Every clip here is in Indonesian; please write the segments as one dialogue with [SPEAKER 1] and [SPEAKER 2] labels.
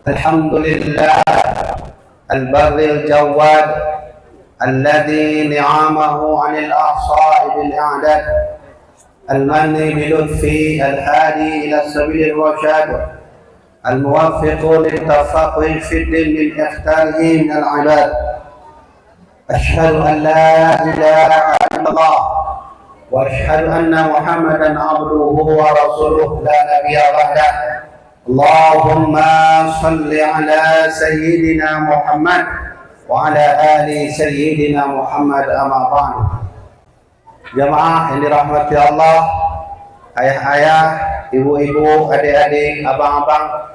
[SPEAKER 1] الحمد لله البر الجواد الذي نعمه عن الأعصاء بالإعداد المن بلطفه الهادي إلى سبيل الرشاد الموفق للتفقه في الدين من إختاره من العباد. أشهد أن لا إله إلا الله وأشهد أن محمدا عبده ورسوله لا نبي بعده. اللهم صل على سيدنا محمد وعلى آل سيدنا Muhammad amma ba'd. Jamaah yang dirahmati Allah, ayah-ayah, ibu-ibu, adik-adik, abang-abang,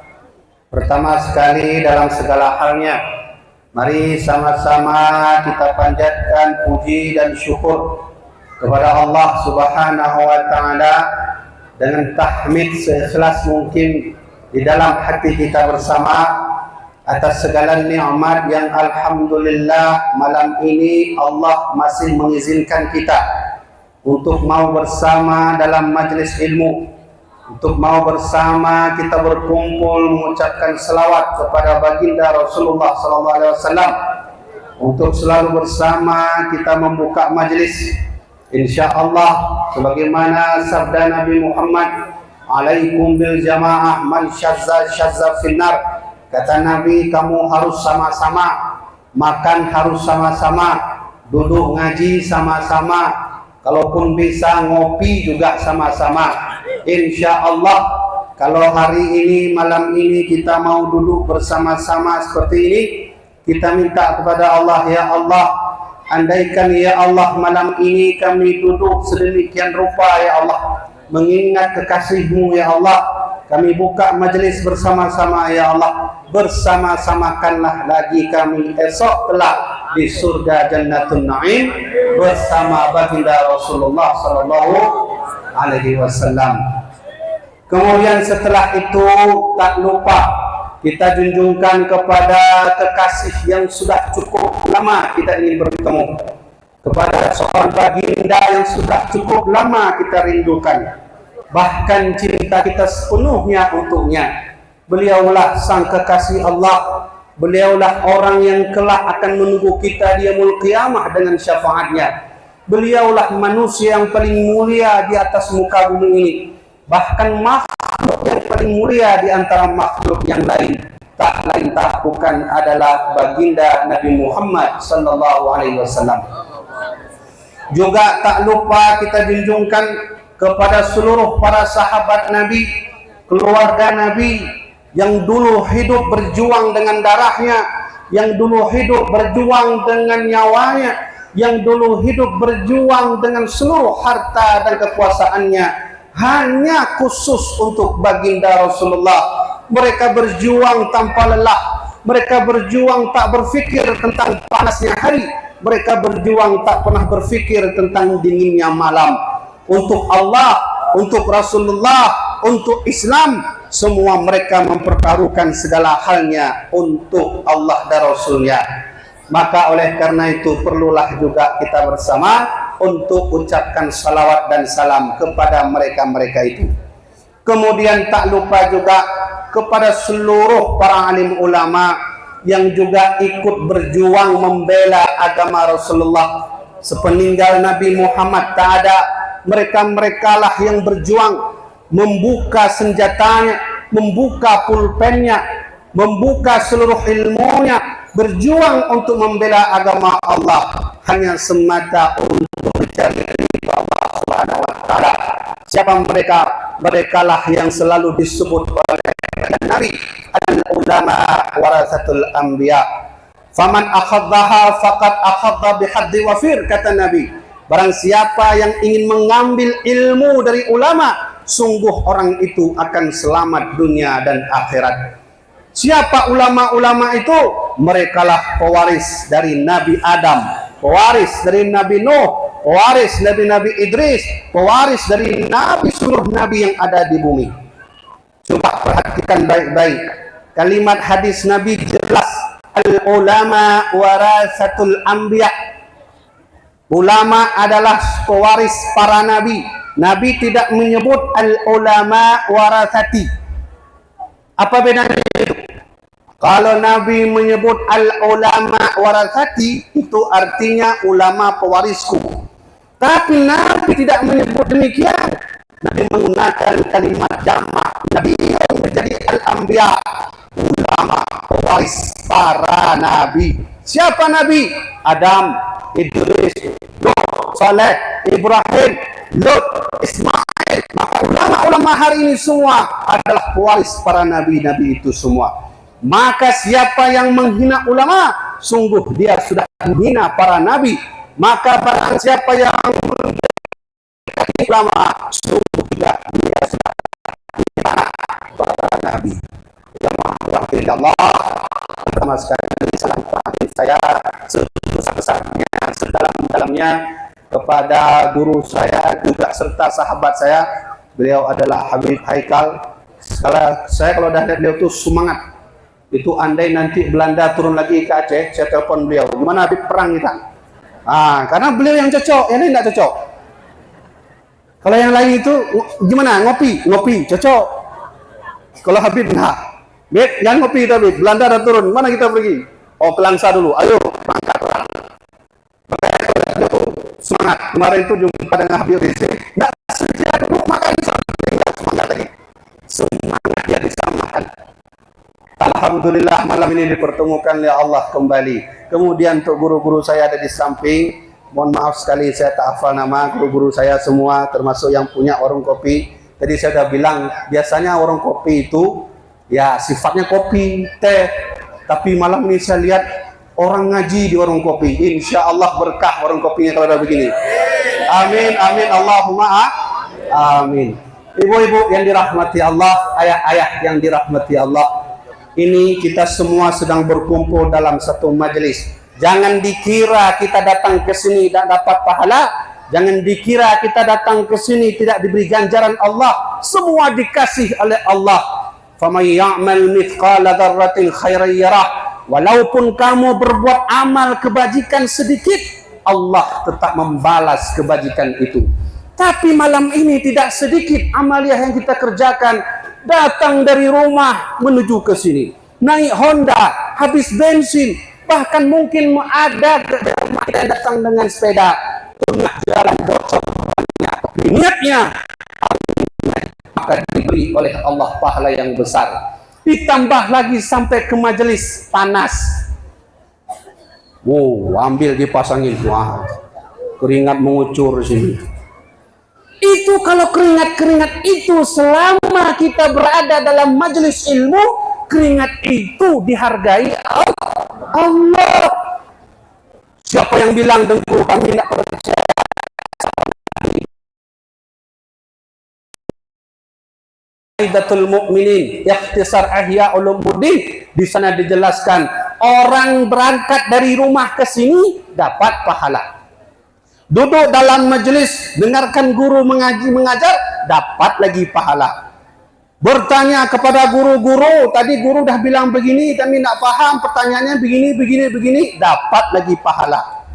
[SPEAKER 1] pertama sekali dalam segala halnya, mari sama-sama kita panjatkan puji dan syukur kepada Allah Subhanahu wa Ta'ala dengan tahmid seikhlas mungkin di dalam hati kita bersama atas segala nikmat yang alhamdulillah malam ini Allah masih mengizinkan kita untuk mau bersama dalam majlis ilmu, untuk mau bersama kita berkumpul mengucapkan selawat kepada baginda Rasulullah SAW, untuk selalu bersama kita membuka majlis insyaallah sebagaimana sabda Nabi Muhammad, alaikum bil jamaah man syazza syazza finnar. Kata Nabi, kamu harus sama-sama, makan harus sama-sama, duduk ngaji sama-sama, kalaupun bisa ngopi juga sama-sama. Insyaallah kalau hari ini, malam ini kita mau duduk bersama-sama seperti ini, kita minta kepada Allah, ya Allah, andaikan ya Allah malam ini kami duduk sedemikian rupa ya Allah, mengingat kekasih-Mu ya Allah, kami buka majlis bersama-sama ya Allah, bersama-samakanlah lagi kami esok kelak di surga Jannatun Na'im bersama baginda Rasulullah sallallahu alaihi wasallam. Kemudian setelah itu tak lupa kita junjungkan kepada kekasih yang sudah cukup lama kita ingin bertemu, kepada seorang baginda yang sudah cukup lama kita rindukan, bahkan cinta kita sepenuhnya untuknya. Beliaulah sang kekasih Allah, beliaulah orang yang kelak akan menunggu kita di yaumul qiyamah dengan syafaatnya. Beliaulah manusia yang paling mulia di atas muka bumi ini, bahkan makhluk yang paling mulia di antara makhluk yang lain, tak lain tak bukan adalah baginda Nabi Muhammad sallallahu alaihi wasallam. Juga tak lupa kita junjungkan kepada seluruh para sahabat Nabi, keluarga Nabi yang dulu hidup berjuang dengan darahnya, yang dulu hidup berjuang dengan nyawanya, yang dulu hidup berjuang dengan seluruh harta dan kekuasaannya hanya khusus untuk baginda Rasulullah. Mereka berjuang tanpa lelah, mereka berjuang tak berfikir tentang panasnya hari, mereka berjuang tak pernah berfikir tentang dinginnya malam. Untuk Allah, untuk Rasulullah, untuk Islam, semua mereka mempertaruhkan segala halnya untuk Allah dan Rasulnya. Maka oleh karena itu perlulah juga kita bersama untuk ucapkan salawat dan salam kepada mereka-mereka itu. Kemudian tak lupa juga kepada seluruh para alim ulama yang juga ikut berjuang membela agama Rasulullah. Sepeninggal Nabi Muhammad tak ada, mereka-mereka lah yang berjuang membuka senjatanya, membuka pulpennya, membuka seluruh ilmunya, berjuang untuk membela agama Allah hanya semata untuk mencari ridha Allah Subhanahu wa Ta'ala. Siapa mereka? Merekalah yang selalu disebut oleh Nabi al-ulama warasatul anbiya. Faman akhadhaha faqad akhadha bihaddi wafir, kata Nabi. Barang siapa yang ingin mengambil ilmu dari ulama, sungguh orang itu akan selamat dunia dan akhirat. Siapa ulama-ulama itu? Merekalah pewaris dari Nabi Adam, pewaris dari Nabi Nuh, pewaris dari Nabi Idris, pewaris dari Nabi seluruh Nabi yang ada di bumi. Coba perhatikan baik-baik. Kalimat hadis Nabi jelas, al-ulama warasatul anbiya. Ulama adalah pewaris para nabi. Nabi tidak menyebut al-ulama warasati. Apa bedanya itu? Kalau Nabi menyebut al-ulama warathati, itu artinya ulama pewarisku. Tapi Nabi tidak menyebut demikian. Nabi menggunakan kalimat jamak. Nabi yang menjadi al-anbiya, ulama pewaris para nabi. Siapa nabi? Adam, Idris, Nuh, Saleh, Ibrahim, Lut, Ismail. Maka ulama-ulama hari ini semua adalah pewaris para nabi-nabi itu semua. Maka siapa yang menghina ulama, sungguh dia sudah menghina para nabi. Maka barang siapa yang menghina ulama, sungguh juga dia sudah menghina para nabi. Ya Allah, pertama sekali salam saya sebesar-besarnya, sedalam-dalamnya kepada guru saya juga serta sahabat saya. Beliau adalah Habib Haikal. Kalau dah lihat beliau tuh semangat. Itu andai nanti Belanda turun lagi ke Aceh, saya telepon beliau. Gimana Habib perang kita? Karena beliau yang cocok, yang lain tidak cocok. Kalau yang lain itu gimana? Ngopi, cocok. Kalau Habib enggak. Habib, jangan ngopi Habib. Belanda dah turun, mana kita pergi? Oh, ke Langsa dulu. Ayo, berangkat perang. Semangat. Kemarin itu jumpa dengan Habib di sini. Enggak sedia dulu makan semangat lagi. Semangat dia disamakan. Alhamdulillah malam ini dipertemukan oleh Allah kembali. Kemudian untuk guru-guru saya ada di samping. Mohon maaf sekali saya tak hafal nama guru-guru saya semua, termasuk yang punya warung kopi. Tadi saya sudah bilang biasanya warung kopi itu ya sifatnya kopi, teh. Tapi malam ini saya lihat orang ngaji di warung kopi. Insya Allah berkah warung kopinya kalau ada begini. Amin, amin, Allahumma amin. Ibu-ibu yang dirahmati Allah, ayah-ayah yang dirahmati Allah. Ini kita semua sedang berkumpul dalam satu majelis. Jangan dikira kita datang ke sini tidak dapat pahala. Jangan dikira kita datang ke sini tidak diberi ganjaran Allah. Semua dikasih oleh Allah. Faman ya'mal mithqala dzarratin khairan yarah. Walaupun kamu berbuat amal kebajikan sedikit, Allah tetap membalas kebajikan itu. Tapi malam ini tidak sedikit amaliah yang kita kerjakan. Datang dari rumah menuju ke sini, naik Honda, habis bensin, bahkan mungkin ada yang datang dengan sepeda, tengah jalan bocor banyak, niatnya maka diberi oleh Allah pahala yang besar. Ditambah lagi sampai ke majelis panas, ambil dipasangin, keringat mengucur sini. Itu kalau keringat-keringat itu selama kita berada dalam majelis ilmu, keringat itu dihargai Allah. Siapa yang bilang dengku kami tidak percaya? Aidatul Mu'minin, ikhtisar Ihya Ulumuddin. Di sana dijelaskan orang berangkat dari rumah ke sini dapat pahala. Duduk dalam majelis, dengarkan guru mengajar, dapat lagi pahala. Bertanya kepada guru-guru, tadi guru dah bilang begini, kami nak paham, pertanyaannya begini, dapat lagi pahala.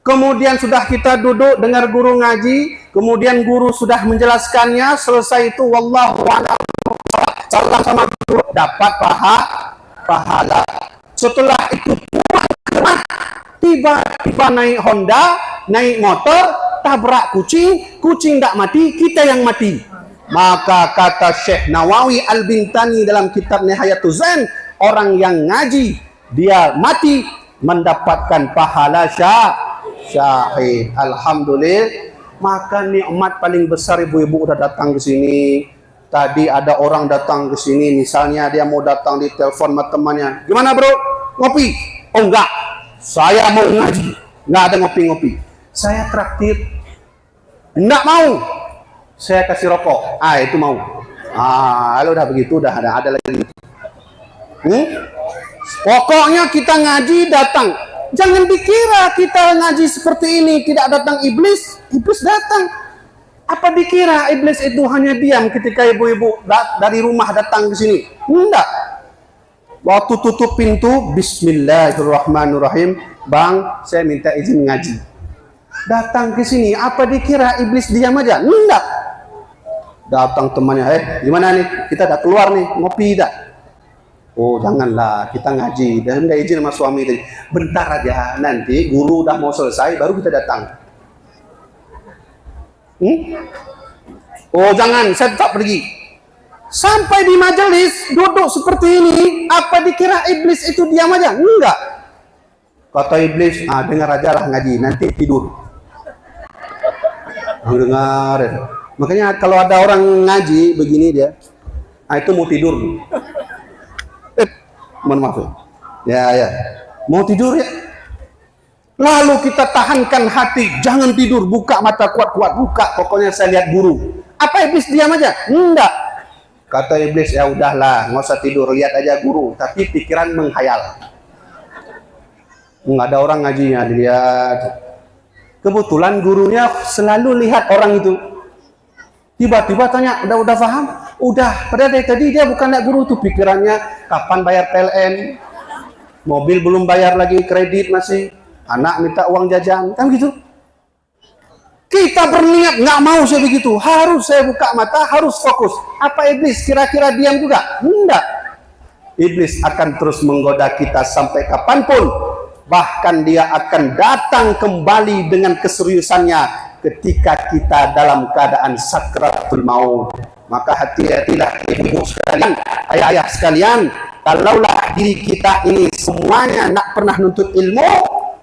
[SPEAKER 1] Kemudian sudah kita duduk dengar guru ngaji, kemudian guru sudah menjelaskannya, selesai itu wallahu a'lam, salam sama guru, dapat pahala. Setelah itu tiba-tiba naik Honda, naik motor, tabrak kucing tak mati, kita yang mati. Maka kata Syekh Nawawi Al-Bintani dalam kitab Nihayatul Zain, orang yang ngaji dia mati mendapatkan pahala syahid. Alhamdulillah. Maka nikmat paling besar ibu-ibu udah datang ke sini. Tadi ada orang datang ke sini, misalnya dia mau datang di telepon sama temannya. Gimana bro? Ngopi? Oh enggak. Saya mau ngaji. Enggak ada ngopi-ngopi. Saya traktir. Enggak mau. Saya kasih rokok. Itu mau. Kalau udah begitu udah ada lagi. Pokoknya kita ngaji datang. Jangan dikira kita ngaji seperti ini tidak datang iblis. Iblis datang. Apa dikira iblis itu hanya diam ketika ibu-ibu dari rumah datang ke sini? Enggak. Waktu tutup pintu, bismillahirrahmanirrahim. Bang, saya minta izin ngaji. Datang ke sini, apa dikira iblis diam aja? Enggak. Datang temannya, gimana nih? Kita udah keluar nih, ngopi dah. Oh janganlah, kita ngaji dan udah izin sama suami tadi. Bentar aja, nanti guru udah mau selesai baru kita datang. Oh jangan, saya tetap pergi. Sampai di majelis duduk seperti ini, apa dikira iblis itu diam aja? Enggak. Kata iblis, dengar aja lah ngaji, nanti tidur. Dengar. Makanya kalau ada orang ngaji begini dia, itu mau tidur. Mohon maaf ya, mau tidur ya. Lalu kita tahankan hati, jangan tidur, buka mata kuat-kuat, buka. Pokoknya saya lihat guru. Apa iblis diam aja? Enggak. Kata iblis, ya udahlah, nggak usah tidur, lihat aja guru. Tapi pikiran menghayal. Nggak ada orang ngajinya, dilihat. Kebetulan gurunya selalu lihat orang itu. Tiba-tiba tanya, udah paham? Udah, padahal dari tadi dia bukan lihat guru tuh, pikirannya kapan bayar PLN, mobil belum bayar lagi, kredit masih, anak minta uang jajan, kan gitu. Kita berniat, nggak mau saya begitu, harus saya buka mata, harus fokus. Apa iblis kira-kira diam juga? Enggak. Iblis akan terus menggoda kita sampai kapanpun, bahkan dia akan datang kembali dengan keseriusannya ketika kita dalam keadaan sakratul maut. Maka hati-hatilah ibu sekalian, ayah-ayah sekalian, kalaulah diri kita ini semuanya nak pernah nuntut ilmu,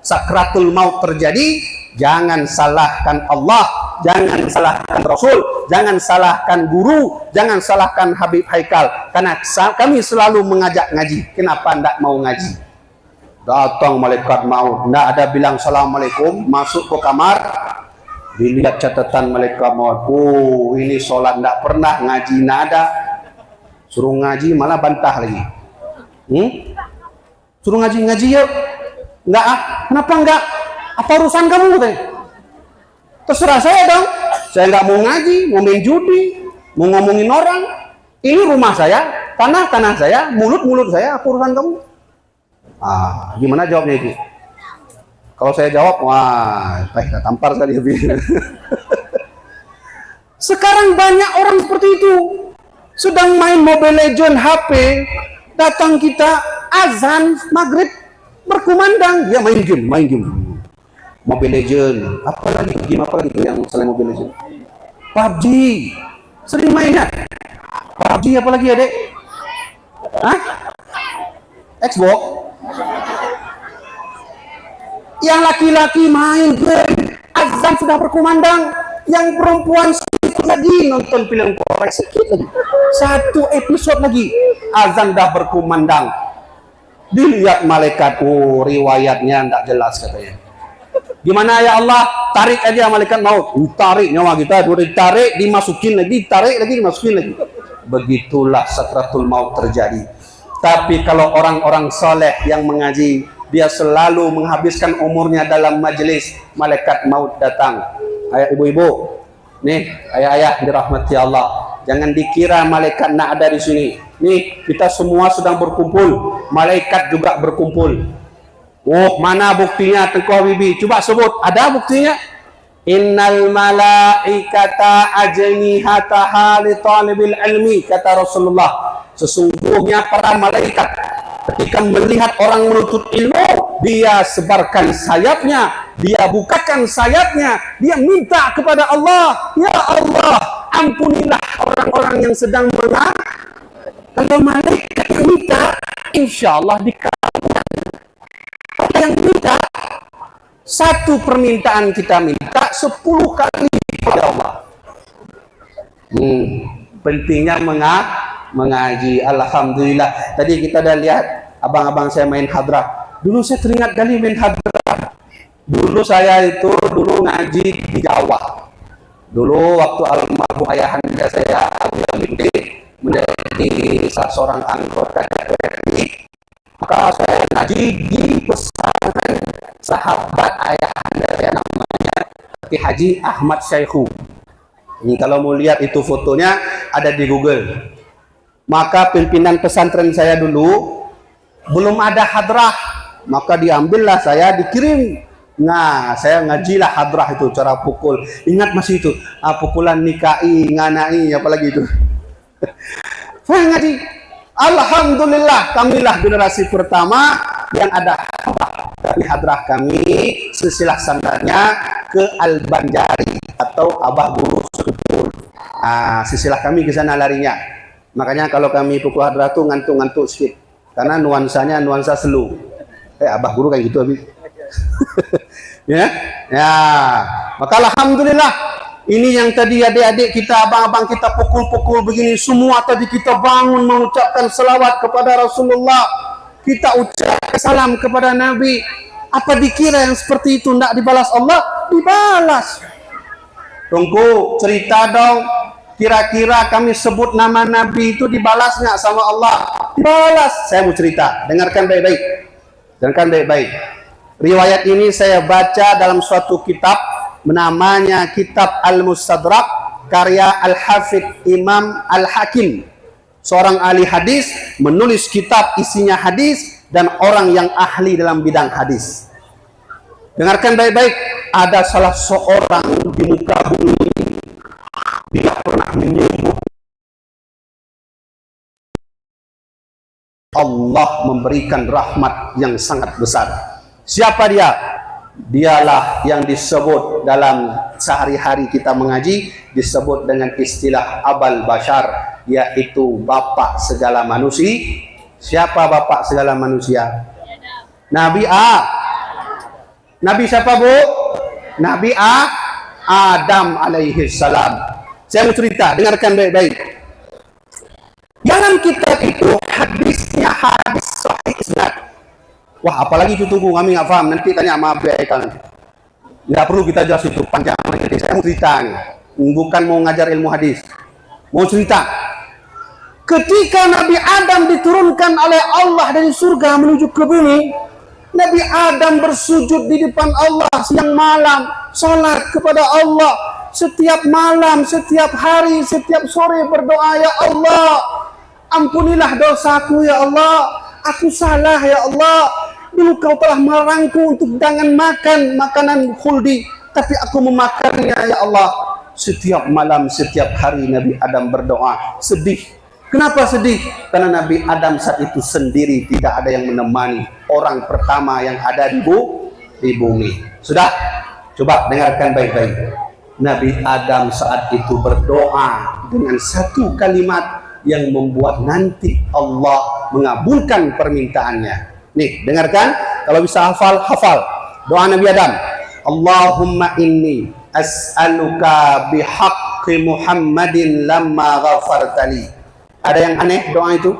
[SPEAKER 1] sakratul maut terjadi, jangan salahkan Allah, jangan salahkan Rasul, jangan salahkan guru, jangan salahkan Habib Haikal, karena kami selalu mengajak ngaji. Kenapa ndak mau ngaji? Datang malaikat maut, ndak ada bilang assalamualaikum, masuk ke kamar, dilihat catatan malaikat maut. Oh, ini sholat ndak pernah, ngaji nada. Suruh ngaji malah bantah lagi. Suruh ngaji yuk. Enggak, kenapa enggak? Apa urusan kamu katanya? Terserah saya dong. Saya nggak mau ngaji, mau main judi, mau ngomongin orang. Ini rumah saya, tanah saya, mulut saya. Apa urusan kamu? Gimana jawabnya itu? Kalau saya jawab, wah, kita tampar sekali. Sekarang banyak orang seperti itu. Sedang main Mobile Legend HP, datang kita azan maghrib berkumandang, dia main game. Mobile Legend, apalagi game apa lagi yang selain Mobile Legend? PUBG, sering mainnya. PUBG apalagi ya dek? Xbox. Yang laki-laki main game, azan sudah berkumandang, yang perempuan sedikit lagi nonton film Korea, sedikit lagi, satu episode lagi, azan dah berkumandang. Dilihat malaikat, riwayatnya tidak jelas katanya. Gimana ya Allah, tarik aja malaikat maut, tarik nyawa kita, ditarik, dimasukin lagi, tarik lagi, dimasukin lagi. Begitulah sakratul maut terjadi. Tapi kalau orang-orang soleh yang mengaji, dia selalu menghabiskan umurnya dalam majelis, malaikat maut datang. Ayah ibu-ibu, nih ayah-ayah dirahmati Allah, jangan dikira malaikat nak ada di sini. Nih kita semua sedang berkumpul, malaikat juga berkumpul. Mana buktinya Tengku Habibie? Coba sebut, ada buktinya? Innal malaikata ajnihataha li talibil ilmi, kata Rasulullah. Sesungguhnya para malaikat ketika melihat orang menuntut ilmu, dia sebarkan sayapnya, dia bukakan sayapnya, dia minta kepada Allah, ya Allah, ampunilah orang-orang yang sedang mengaji. Kalau malaikat yang minta, insya Allah dikabulkan. Yang minta, satu permintaan kita minta 10 kali kepada Allah. Pentingnya mengaji. Alhamdulillah. Tadi kita dah lihat abang-abang saya main hadrah. Dulu saya teringat kali main hadrah. Dulu saya itu ngaji di Jawa. Dulu waktu almarhum ayahanda saya menjadi salah seorang anggota DPRD, maka saya ngaji di pesantren sahabat ayahanda saya, namanya Haji Ahmad Syaihu. Ini kalau mau lihat itu fotonya ada di Google. Maka pimpinan pesantren saya dulu belum ada hadrah, maka diambillah saya, dikirim. Nah, saya ngajilah hadrah itu, cara pukul. Ingat masih itu, pukulan nikai, nganai, apalagi itu. Saya ngaji. Alhamdulillah, kamilah generasi pertama yang ada dari hadrah kami silsilah sandarnya ke Al-Banjari atau Abah Guru Sekupul. Silsilah kami ke sana larinya. Makanya kalau kami pukul hadrah tuh ngantuk-ngantuk sedikit karena nuansanya nuansa slow. Abah Guru kayak gitu habis. Ya. Maka alhamdulillah. Ini yang tadi adik-adik kita, abang-abang kita pukul-pukul begini, semua tadi kita bangun mengucapkan selawat kepada Rasulullah. Kita ucapkan salam kepada Nabi. Apa dikira yang seperti itu tidak dibalas Allah? Dibalas. Tunggu, cerita dong. Kira-kira kami sebut nama Nabi itu dibalas nggak sama Allah? Dibalas. Saya mau cerita. Dengarkan baik-baik. Dengarkan baik-baik. Riwayat ini saya baca dalam suatu kitab. Namanya Kitab Al-Mustadrak karya Al-Hafidh Imam Al-Hakim, seorang ahli hadis, menulis kitab isinya hadis dan orang yang ahli dalam bidang hadis. Dengarkan baik-baik, ada salah seorang di muka bumi dia pernah menyebut Allah memberikan rahmat yang sangat besar. Siapa dia? Dialah yang disebut dalam sehari-hari kita mengaji disebut dengan istilah Abal Bashar, yaitu bapak segala manusia. Siapa bapak segala manusia? Nabi Nabi siapa bu? Nabi Adam alaihi salam. Saya mau cerita, dengarkan baik-baik. Dalam kitab itu hadisnya hadis sahih isnad. Wah, apalagi itu tunggu, kami nggak paham. Nanti tanya sama Abi Aikal. Nggak perlu kita jelas itu, panjang. Saya mau cerita nih. Bukan mau ngajar ilmu hadis. Mau cerita. Ketika Nabi Adam diturunkan oleh Allah dari surga menuju ke bumi, Nabi Adam bersujud di depan Allah siang malam, salat kepada Allah. Setiap malam, setiap hari, setiap sore berdoa, ya Allah, ampunilah dosaku ya Allah. Aku salah ya Allah. Dulu kau telah melarangku untuk jangan makan makanan khuldi, tapi aku memakannya ya Allah. Setiap malam, setiap hari Nabi Adam berdoa. Sedih. Kenapa sedih? Karena Nabi Adam saat itu sendiri, tidak ada yang menemani. Orang pertama yang ada di bumi. Sudah? Coba dengarkan baik-baik. Nabi Adam saat itu berdoa dengan satu kalimat yang membuat nanti Allah mengabulkan permintaannya. Nih, dengarkan. Kalau bisa hafal, hafal. Doa Nabi Adam. Allahumma inni as'aluka bihaqqi Muhammadin lamma ghafartali. Ada yang aneh doa itu?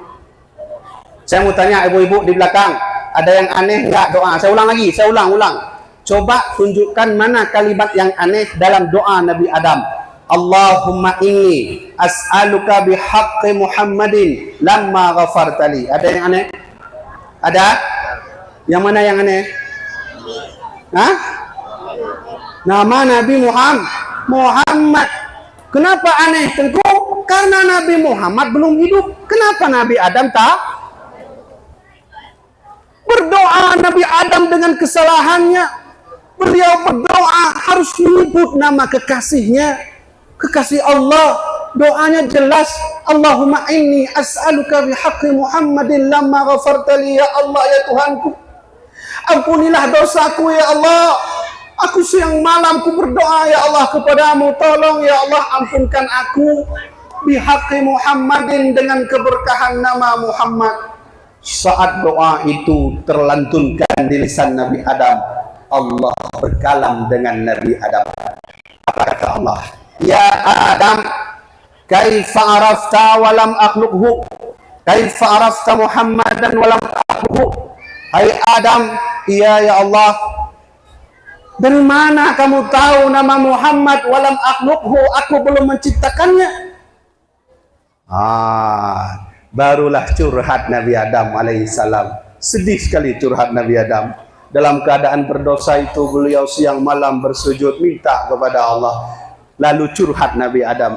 [SPEAKER 1] Saya mau tanya ibu-ibu di belakang. Ada yang aneh enggak doa? Saya ulang lagi, saya ulang. Coba tunjukkan mana kalimat yang aneh dalam doa Nabi Adam. Allahumma inni as'aluka bihaqqi Muhammadin lamma ghafartali. Ada yang aneh? Ada? Yang mana yang aneh? Hah? Nama Nabi Muhammad. Kenapa aneh? Tentu karena Nabi Muhammad belum hidup. Kenapa Nabi Adam tak? Berdoa Nabi Adam dengan kesalahannya. Beliau berdoa harus menyebut nama kekasihnya. Kekasih Allah, doanya jelas. Allahumma inni as'aluka bihaqqi Muhammadin lamma ghafartali ya Allah ya Tuhanku. Ampunilah dosaku ya Allah. Aku siang malam ku berdoa ya Allah kepadamu. Tolong ya Allah ampunkan aku. Bihaqqi Muhammadin dengan keberkahan nama Muhammad. Saat doa itu terlantunkan di lisan Nabi Adam, Allah berkalam dengan Nabi Adam. Apa kata Allah? Ya Adam, kaifa arafta walam akhluqhu? Kaifa arafta Muhammadan walam akhluqhu? Hai Adam, iya ya Allah. Dari mana kamu tahu nama Muhammad walam akhluqhu? Aku belum menciptakannya. Barulah curhat Nabi Adam alaihissalam. Sedih sekali curhat Nabi Adam. Dalam keadaan berdosa itu beliau siang malam bersujud minta kepada Allah. Lalu curhat Nabi Adam.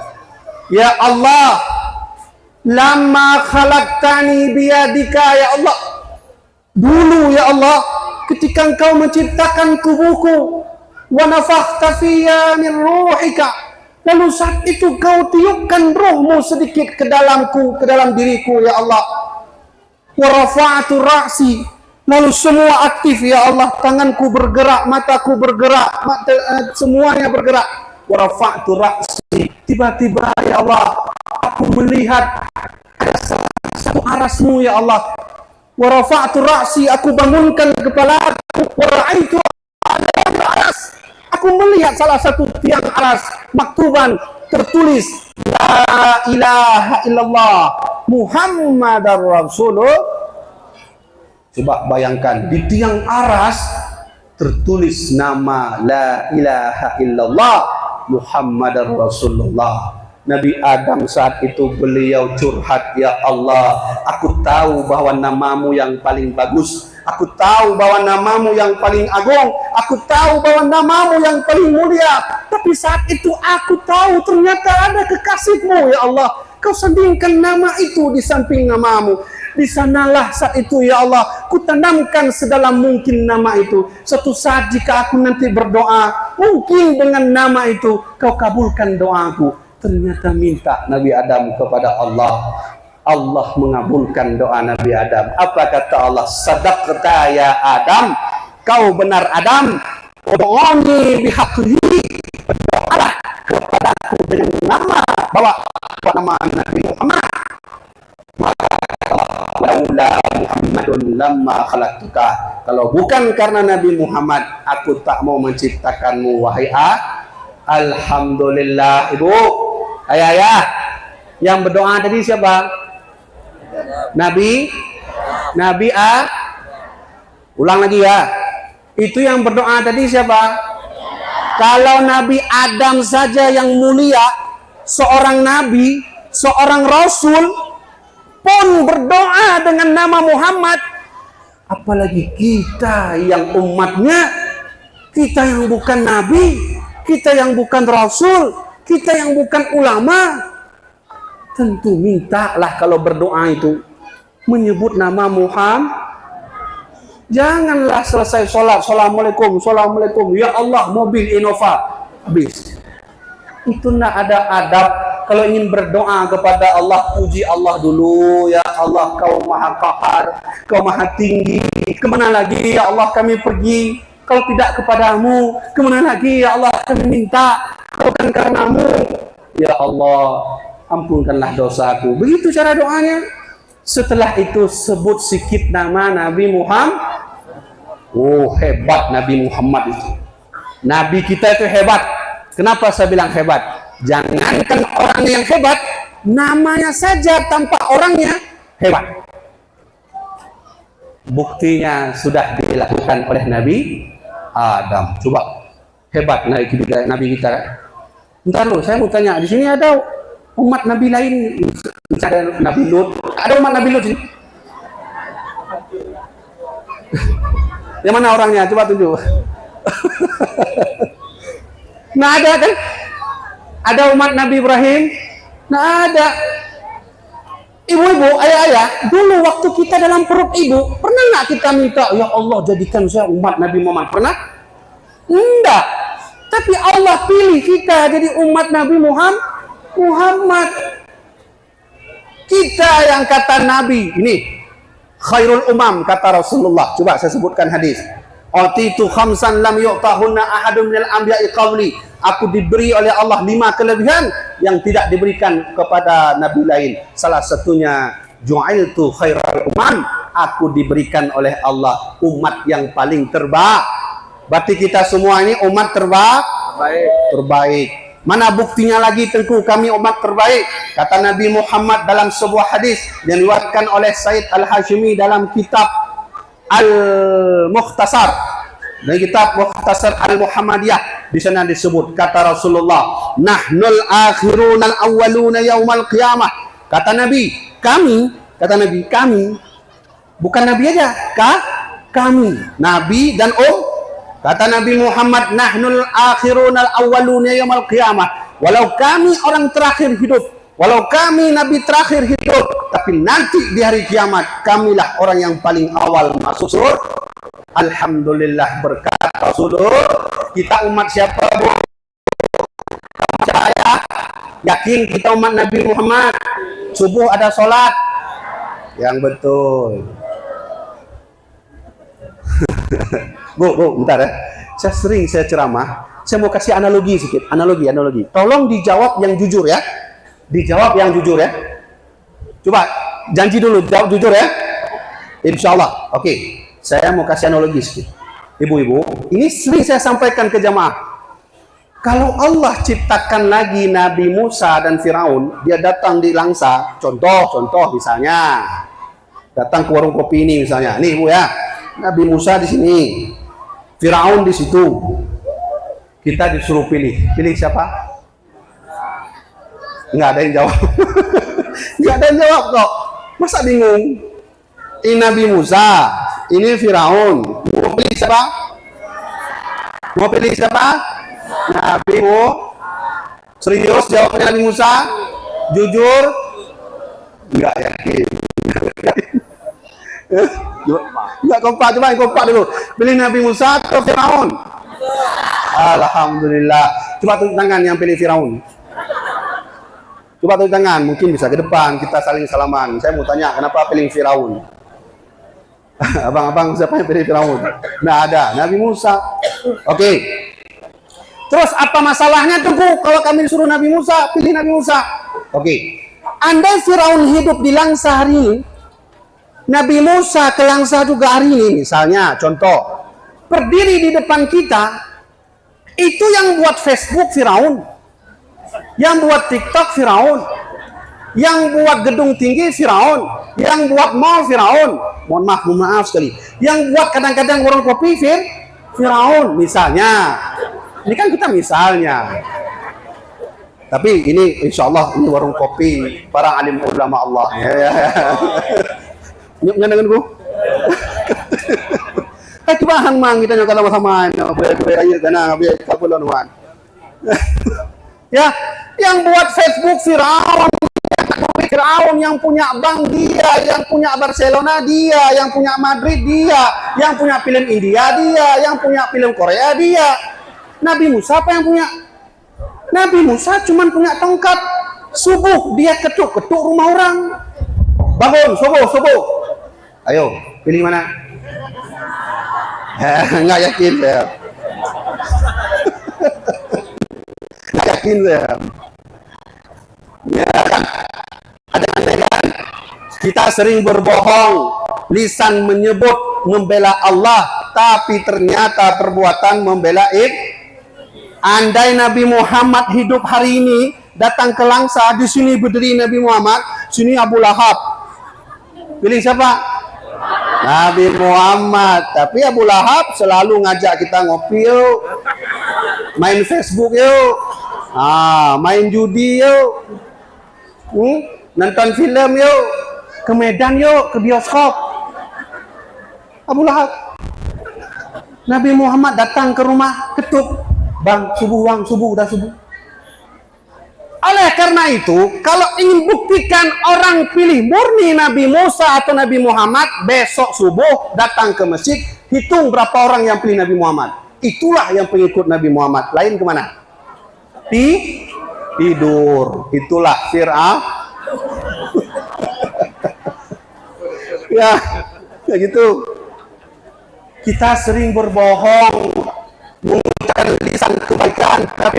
[SPEAKER 1] Ya Allah, lama khalaqtani biyadika ya Allah. Dulu ya Allah, ketika engkau menciptakan tubuhku, wa nafakhta fiyya min ruhika, lalu saat itu kau tiupkan rohmu sedikit ke dalamku, ke dalam diriku ya Allah.
[SPEAKER 2] wa rafa'tu ra'si. Lalu semua aktif, ya Allah, tanganku bergerak, mataku bergerak, semuanya bergerak. Wa rafa'tu ra'si. Tiba-tiba, ya Allah, aku melihat ada satu arasmu, ya Allah. Wa rafa'tu ra'si, aku bangunkan kepalaku. Wa ra'aitu aras. Aku melihat salah satu tiang aras, maktuban, tertulis La ilaha illallah Muhammadar Rasulullah. Coba bayangkan, di tiang aras tertulis nama La ilaha illallah Muhammadar Rasulullah. Nabi Adam saat itu beliau curhat, ya Allah, aku tahu bahwa namamu yang paling bagus, aku tahu bahwa namamu yang paling agung, aku tahu bahwa namamu yang paling mulia, tapi saat itu aku tahu ternyata ada kekasihmu, ya Allah. Kau sandingkan nama itu di samping namamu. Di sanalah saat itu, ya Allah, kutanamkan sedalam mungkin nama itu. Suatu saat jika aku nanti berdoa, mungkin dengan nama itu kau kabulkan doaku. Ternyata minta Nabi Adam kepada Allah. Allah mengabulkan doa Nabi Adam. Apa kata Allah? Sadaqta ya Adam. Kau benar Adam. Ud'uni bihaqqihi. Berdoalah kepadaku dengan nama, bawa nama Nabi Muhammad. Laula Muhammadun lamma khalaqtuka. Kalau bukan karena Nabi Muhammad, aku tak mau menciptakanmu, wahai Alhamdulillah. Ibu, ayah, yang berdoa tadi siapa? Nabi ulang lagi ya. Itu yang berdoa tadi siapa? Kalau Nabi Adam saja yang mulia, seorang nabi, seorang rasul pun berdoa dengan nama Muhammad, apalagi kita yang umatnya, kita yang bukan nabi, kita yang bukan rasul, kita yang bukan ulama. Tentu mintalah kalau berdoa itu menyebut nama Muhammad. Janganlah selesai sholat, assalamualaikum, assalamualaikum, ya Allah, mobil Innova, habis. Itu tidak ada adab. Kalau ingin berdoa kepada Allah, puji Allah dulu. Ya Allah, kau maha qahar, kau maha tinggi. Kemana lagi ya Allah kami pergi? Kalau tidak kepadamu, kemana lagi ya Allah kami minta? Bukan karenamu. Ya Allah, ampunkanlah dosaku. Begitu cara doanya. Setelah itu sebut sikit nama Nabi Muhammad. Oh, hebat Nabi Muhammad itu. Nabi kita itu hebat. Kenapa saya bilang hebat? Jangankan orang yang hebat, namanya saja tanpa orangnya hebat. Buktinya sudah dilakukan oleh Nabi Adam. Coba, hebat Nabi kita. Bentar loh, saya mau tanya, di sini ada umat Nabi lain, misalnya Nabi Lut. Ada umat Nabi Lut sini? Yang mana orangnya? Coba tunjuk. Nah, ada kan? Ada umat Nabi Ibrahim? Nah, ada. Ibu-ibu, ayah-ayah, dulu waktu kita dalam perut ibu, pernah nggak kita minta, ya Allah jadikan saya umat Nabi Muhammad? Pernah? Enggak. Tapi Allah pilih kita jadi umat Nabi Muhammad. Kita yang kata Nabi, ini khairul umam, kata Rasulullah. Coba saya sebutkan hadis. Atitu khamsan lam yu'tahunna ahadun minal anbiya'i qabli. Aku diberi oleh Allah 5 kelebihan yang tidak diberikan kepada nabi lain. Salah satunya ju'iltu khairal umam. Aku diberikan oleh Allah umat yang paling terbaik. Berarti kita semua ini umat terbaik. Mana buktinya lagi? Tentu kami umat terbaik. Kata Nabi Muhammad dalam sebuah hadis yang diriwayatkan oleh Said Al-Hashimi dalam kitab Al-Mukhtasar. Dari kitab Mukhtasar Al-Muhammadiyah, di sana disebut kata Rasulullah, "Nahnul akhirunal awwaluna yaumal qiyamah." Kata Nabi, kami, bukan Nabi aja, kami, Nabi dan kata Nabi Muhammad, "Nahnul akhirunal awwaluna yaumal qiyamah." Walau kami orang terakhir hidup, walau kami Nabi terakhir hidup, tapi nanti di hari kiamat kamilah orang yang paling awal masuk surga. Alhamdulillah, berkat Rasulullah. Kita umat siapa, Bu? Percaya? Yakin kita umat Nabi Muhammad? Subuh ada sholat, Yang betul. Bu, bentar ya. Saya ceramah. Saya mau kasih analogi sedikit. Analogi. Tolong dijawab yang jujur ya. Dijawab yang jujur ya. Coba, janji dulu, jawab jujur ya. Insya Allah. Oke, saya mau kasih analogi sedikit. Ibu-ibu, ini sering saya sampaikan ke jamaah. Kalau Allah ciptakan lagi Nabi Musa dan Firaun, dia datang di Langsa. Contoh misalnya. Datang ke warung kopi ini misalnya. Nih Bu ya, Nabi Musa di sini, Firaun di situ. Kita disuruh pilih. Pilih siapa? Nggak ada yang jawab. Nggak ada yang jawab kok. Masa bingung? Ini Nabi Musa, ini Firaun. Mau pilih siapa? Mau pilih siapa? Nabi Mu. Serius jawabnya Nabi Musa? Jujur? Nggak yakin. Nggak kompak, kompak dulu. Pilih Nabi Musa atau Firaun? Alhamdulillah. Coba tunjuk tangan yang pilih Firaun. Coba tunjuk tangan, mungkin bisa ke depan kita saling salaman. Saya mau tanya, kenapa pilih Firaun? Abang-abang siapa yang pilih Firaun? Nggak ada, Nabi Musa. Oke. Terus apa masalahnya tuh Bu kalau kami disuruh Nabi Musa, pilih Nabi Musa? Oke. Andai Firaun hidup di Langsa hari ini, Nabi Musa ke Langsa juga hari ini, misalnya contoh, berdiri di depan kita, itu yang buat Facebook Firaun, yang buat TikTok Firaun, yang buat gedung tinggi Firaun, yang buat mall Firaun, mohon maaf sekali, yang buat kadang-kadang warung kopi Firaun, misalnya. Ini kan kita misalnya. Tapi ini insya Allah ini warung kopi para alim ulama Allah. Ini dengan Bu. Coba hang mang kita nyokala sama ya, yang buat Facebook Firaun, yang punya bank dia, yang punya Barcelona dia, yang punya Madrid dia, yang punya film India dia, yang punya film Korea dia. Nabi Musa apa yang punya? Nabi Musa cuma punya tongkat. Subuh dia ketuk-ketuk rumah orang. Bangun, subuh. Ayo, pilih mana? Nggak yakin saya. Nggak yakin saya. Ya kan? Ada kan? Kita sering berbohong, lisan menyebut membela Allah, tapi ternyata perbuatan membela Andai Nabi Muhammad hidup hari ini, datang ke Langsa, di sini berdiri Nabi Muhammad, sini Abu Lahab. Pilih siapa? Nabi Muhammad. Tapi Abu Lahab selalu ngajak kita ngopi yuk, main Facebook yuk, main judi yuk, nonton film yuk, ke Medan yuk, ke bioskop. Abu Lahab. Nabi Muhammad datang ke rumah, ketuk, bang, subuh, udah subuh. Oleh karena itu, kalau ingin buktikan orang pilih murni Nabi Musa atau Nabi Muhammad, besok subuh datang ke masjid, hitung berapa orang yang pilih Nabi Muhammad. Itulah yang pengikut Nabi Muhammad. Lain kemana? Tidur. Itulah Fir'aun. ya gitu. Kita sering berbohong, mengucapkan lisan kebaikan, tapi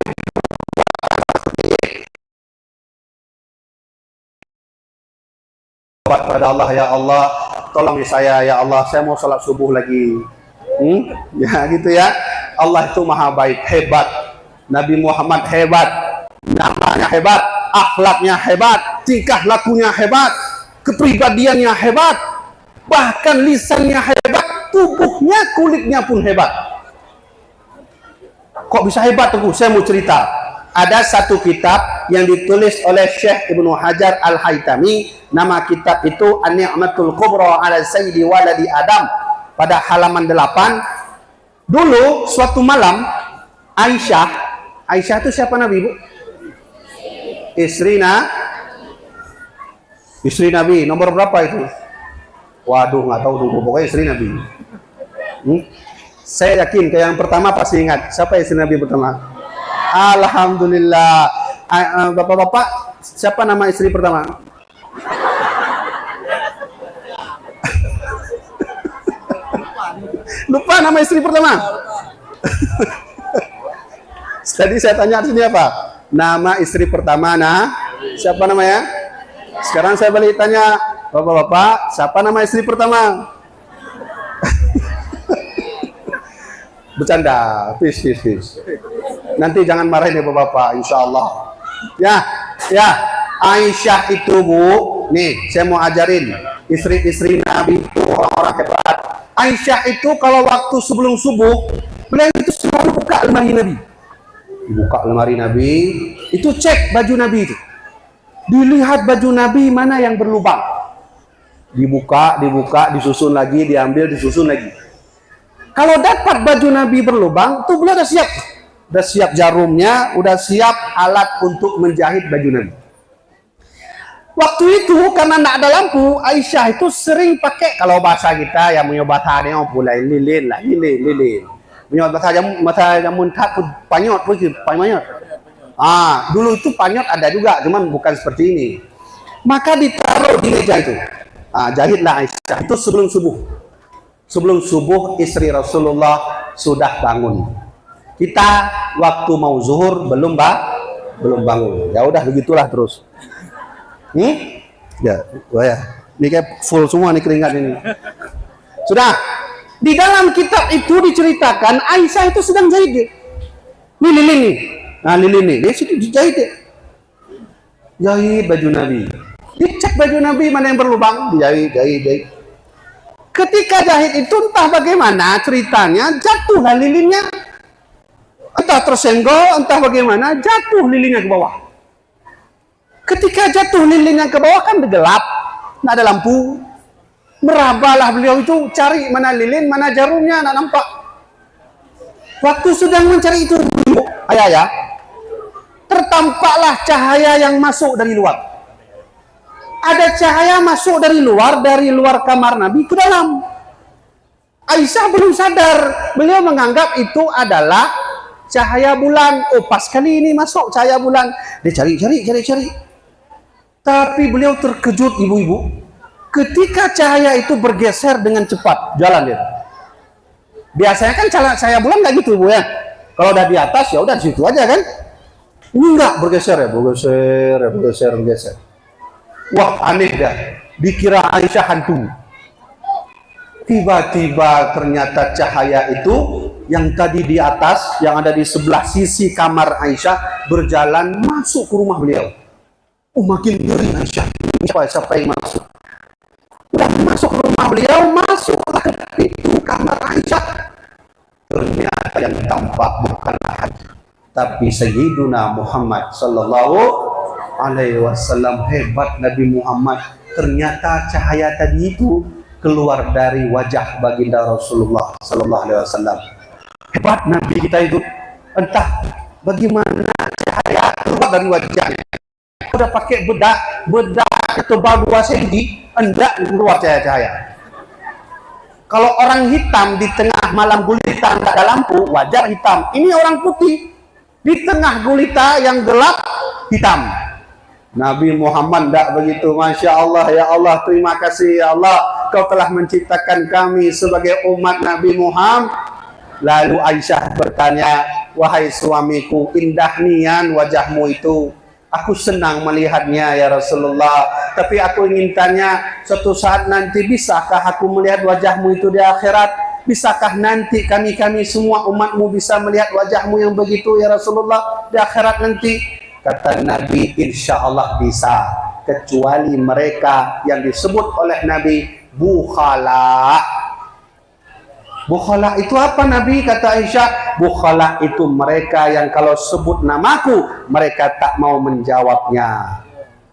[SPEAKER 2] pada Allah, ya Allah, tolong saya, ya Allah, saya mau sholat subuh lagi. Ya gitu ya. Allah itu maha baik, hebat. Nabi Muhammad hebat, namanya hebat, akhlaknya hebat, tingkah lakunya hebat, kepribadiannya hebat, bahkan lisannya hebat, tubuhnya, kulitnya pun hebat. Kok bisa hebat tuh? Saya mau cerita. Ada satu kitab yang ditulis oleh Syekh Ibnu Hajar Al-Haytami. Nama kitab itu An-Ni'matul Kubra ala Sayyidi Waladi Adam. Pada halaman 8. Dulu suatu malam Aisyah itu siapa Nabi, Bu? Istri Nabi. Nomor berapa itu? Waduh, nggak tahu dulu. Pokoknya istri Nabi. Saya yakin ke yang pertama pasti ingat. Siapa istri Nabi pertama? Alhamdulillah. Bapak-bapak, siapa nama istri pertama? Lupa nama istri pertama. Tadi saya tanya di sini apa? Nama istri pertama, siapa namanya? Sekarang saya balik tanya, bapak-bapak, siapa nama istri pertama? Bercanda, fish. Nanti jangan marahin ya bapak-bapak, insya Allah. Ya, Aisyah itu bu, nih saya mau ajarin istri-istri Nabi itu orang-orang hebat. Aisyah itu kalau waktu sebelum subuh, beliau itu selalu buka lemari Nabi. Dibuka lemari Nabi, itu cek baju Nabi itu. Dilihat baju Nabi mana yang berlubang. Dibuka, disusun lagi, diambil, disusun lagi. Kalau dapat baju Nabi berlubang, tuh beliau udah siap. Udah siap jarumnya, udah siap alat untuk menjahit baju Nabi. Waktu itu karena tidak ada lampu, Aisyah itu sering pakai, kalau bahasa kita yang punya bahasa dia pula lilin. Punya bahasa jamun tak panyot. Dulu itu panyot ada juga, cuman bukan seperti ini. Maka ditaruh di meja itu. Jahitlah Aisyah itu sebelum subuh. Sebelum subuh istri Rasulullah sudah bangun. Kita waktu mau zuhur belum bangun. Ya udah begitulah terus. Ya. Ini kayak full semua nih keringat ini. Sudah. Di dalam kitab itu diceritakan Aisyah itu sedang jahit dia. Nih lilin nih. Nah lilin nih. Dia situ dijahit dia. Jahit baju Nabi. Dicek baju Nabi mana yang berlubang. Dijahit. Ketika jahit itu entah bagaimana ceritanya jatuhlah lilinnya. Entah tersenggol, entah bagaimana jatuh lilinnya ke bawah. Ketika jatuh lilinnya ke bawah kan gelap, nggak ada lampu. Merabalah beliau itu cari mana lilin, mana jarumnya, nggak nampak. Waktu sedang mencari itu, ayah, tertampaklah cahaya yang masuk dari luar. Ada cahaya masuk dari luar kamar Nabi ke dalam. Aisyah belum sadar, beliau menganggap itu adalah cahaya bulan. Oh, pas kali ini masuk cahaya bulan. Dia cari. Tapi beliau terkejut ibu-ibu. Ketika cahaya itu bergeser dengan cepat, jalan dia. Biasanya kan cahaya bulan nggak gitu, Bu ya. Kalau udah di atas ya udah di situ aja kan. Ini enggak bergeser. Wah, aneh dah. Dikira Aisyah hantu. Tiba-tiba ternyata cahaya itu yang tadi di atas, yang ada di sebelah sisi kamar Aisyah berjalan masuk ke rumah beliau. Makin ngeri Aisyah. Siapa yang masuk? Udah masuk ke rumah beliau, masuklah ke pintu kamar Aisyah. Ternyata yang tampak bukanlah hati, tapi Sayyiduna Muhammad sallallahu alaihi wasallam. Hebat Nabi Muhammad. Ternyata cahaya tadi itu keluar dari wajah baginda Rasulullah sallallahu alaihi wasallam. Hebat Nabi kita itu. Entah bagaimana cahaya keluar dari wajahnya. Udah pakai bedak tebal 2 cm, enggak keluar cahaya. Kalau orang hitam di tengah malam gulita enggak ada lampu, wajar hitam. Ini orang putih di tengah gulita yang gelap hitam. Nabi Muhammad enggak begitu. Masya Allah, ya Allah, terima kasih ya Allah, Kau telah menciptakan kami sebagai umat Nabi Muhammad. Lalu Aisyah bertanya, wahai suamiku, indah nian wajahmu itu. Aku senang melihatnya ya Rasulullah. Tapi aku ingin tanya, suatu saat nanti bisakah aku melihat wajahmu itu di akhirat? Bisakah nanti kami semua umatmu bisa melihat wajahmu yang begitu ya Rasulullah di akhirat nanti? Kata Nabi, insya Allah bisa. Kecuali mereka yang disebut oleh Nabi bukhala. Bukhala itu apa Nabi? Kata Aisyah, bukhala itu mereka yang kalau sebut namaku mereka tak mau menjawabnya.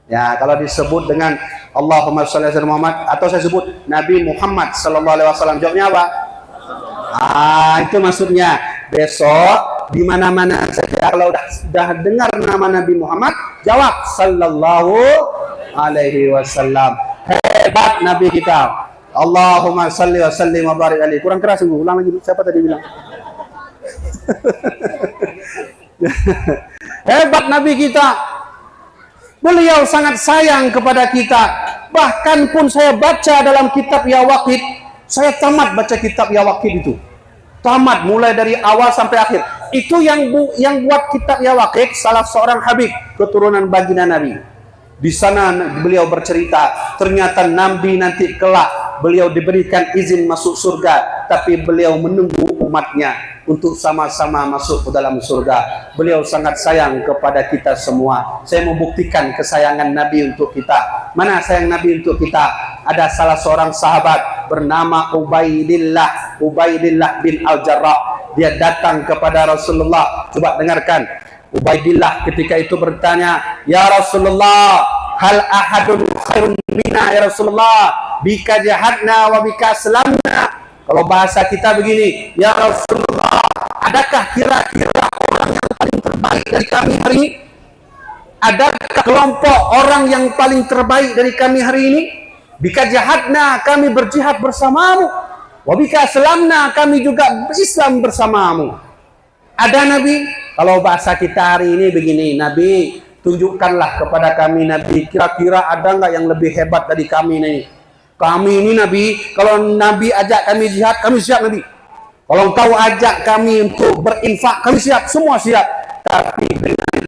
[SPEAKER 2] Ya, kalau disebut dengan Allahumma shalli ala Muhammad atau saya sebut Nabi Muhammad sallallahu alaihi wasallam, jawabnya apa? Itu maksudnya. Besok di mana-mana saja kalau sudah dengar nama Nabi Muhammad, jawab sallallahu alaihi wasallam. Hebat Nabi kita. Allahumma salli wa sallim wa barik alaihi. Kurang keras sungguh. Ulang lagi. Siapa tadi bilang? Hebat Nabi kita. Beliau sangat sayang kepada kita. Bahkan pun saya baca dalam kitab Ya Waqid. Saya tamat baca kitab Ya Waqid itu. tamat mulai dari awal sampai akhir. Itu yang buat kitab Ya Waqid, salah seorang Habib keturunan baginda Nabi. Di sana beliau bercerita, ternyata Nabi nanti kelak beliau diberikan izin masuk surga, tapi beliau menunggu umatnya untuk sama-sama masuk ke dalam surga. Beliau sangat sayang kepada kita semua. Saya membuktikan kesayangan Nabi untuk kita. Mana sayang Nabi untuk kita? Ada salah seorang sahabat bernama Ubaidillah bin Al-Jarrah. Dia datang kepada Rasulullah. Coba dengarkan. Ubaidillah ketika itu bertanya, "Ya Rasulullah, hal ahadun khairun minna ya Rasulullah, bika jahadna wa bika aslamna." Kalau bahasa kita begini, "Ya Rasulullah, adakah kira-kira orang yang paling terbaik dari kami hari ini? Adakah kelompok orang yang paling terbaik dari kami hari ini? Bika jahadna, kami berjihad bersamamu. Wa bika aslamna, kami juga berislam bersamamu." Ada Nabi? Kalau bahasa kita hari ini begini, "Nabi, tunjukkanlah kepada kami Nabi, kira-kira ada nggak yang lebih hebat dari kami ini? Kami ini Nabi, kalau Nabi ajak kami jihad, kami siap Nabi. Kalau kau ajak kami untuk berinfak, kami siap, semua siap. Tapi dengan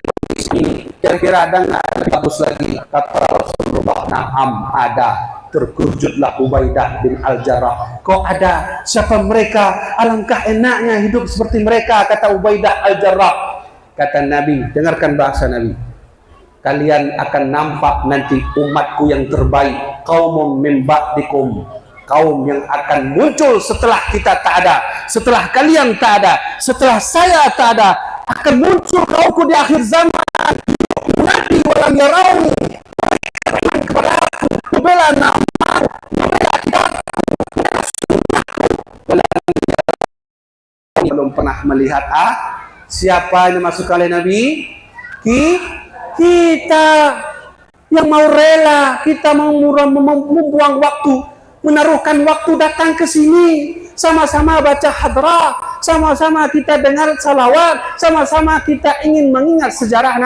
[SPEAKER 2] ini, kira-kira ada nggak lebih bagus lagi?" Kata Rasulullah, "Na'am, ada." Terkejutlah Ubaidah bin Al-Jarrah. "Kok ada? Siapa mereka? Alangkah enaknya hidup seperti mereka," kata Ubaidah Al-Jarrah. Kata Nabi, dengarkan bahasa Nabi, "Kalian akan nampak nanti umatku yang terbaik, qaumun min ba'dikum, kaum yang akan muncul setelah kita tak ada, setelah kalian tak ada, setelah saya tak ada, akan muncul kaumku di akhir zaman. Nabi walam yarawni, kepada aku, membela nama, membela belum pernah melihat siapa yang masuk kali Nabi? Kita yang mau rela, kita mau membuang waktu, menaruhkan waktu datang ke sini, sama-sama baca hadrah, sama-sama kita dengar salawat, sama-sama kita ingin mengingat sejarah.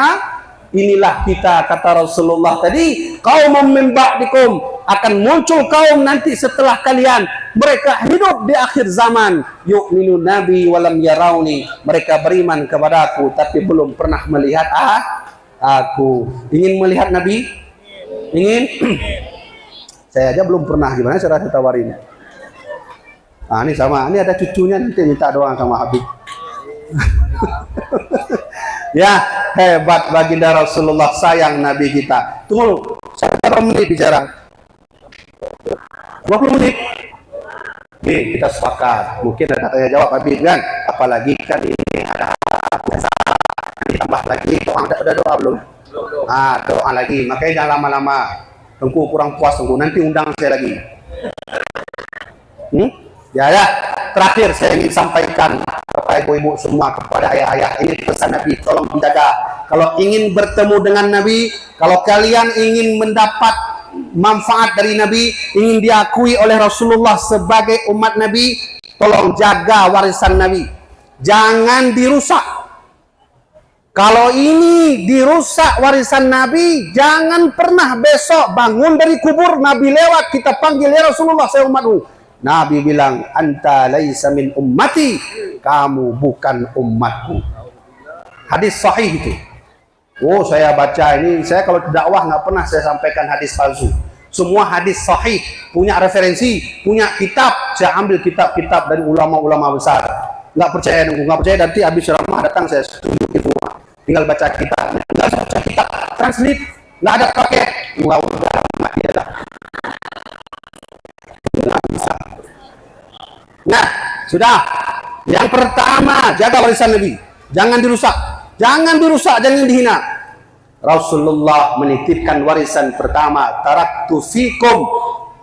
[SPEAKER 2] Inilah kita, kata Rasulullah tadi, "Qaumum min ba'dikum", akan muncul kaum nanti setelah kalian, mereka hidup di akhir zaman, yu'minu nabi walam yarawni, mereka beriman kepada aku tapi belum pernah melihat aku. Ingin melihat Nabi? Ingin? Saya aja belum pernah, gimana cara saya tawarin? Ini sama, ini ada cucunya nanti minta doa sama Habib. Ya, hebat baginda Rasulullah, sayang Nabi kita. Tunggu, saya berapa menit bicara? 20 menit? Oke, kita sepakat. Mungkin ada tanya jawab Habib kan? Apalagi kan ini ada biasa. Ditambah lagi, udah doa belum? Doa lagi. Makanya jangan lama-lama. Tengku kurang puas, tengku. Nanti undang saya lagi. Ya. Terakhir saya ingin sampaikan kepada ibu-ibu semua, kepada ayah-ayah, ini pesan Nabi, tolong menjaga. Kalau ingin bertemu dengan Nabi, kalau kalian ingin mendapat manfaat dari Nabi, ingin diakui oleh Rasulullah sebagai umat Nabi, tolong jaga warisan Nabi. Jangan dirusak. Kalau ini dirusak warisan Nabi, jangan pernah besok bangun dari kubur, Nabi lewat, kita panggil, "Ya Rasulullah, saya umatmu." Nabi bilang, "Anta laisa min ummati", kamu bukan umatku. Hadis sahih itu. Saya baca ini, saya kalau dakwah nggak pernah saya sampaikan hadis palsu. Semua hadis sahih, punya referensi, punya kitab. Saya ambil kitab-kitab dari ulama-ulama besar. Nggak percaya nanti habis ceramah datang saya tunjukin semua. Tinggal baca kitabnya, nggak baca kitab, translate, nggak ada pakai. Udah mati dah. Nah, sudah. Yang pertama, jaga warisan Nabi. Jangan dirusak. Jangan dihina. Rasulullah menitipkan warisan pertama, "Taraktu fikum",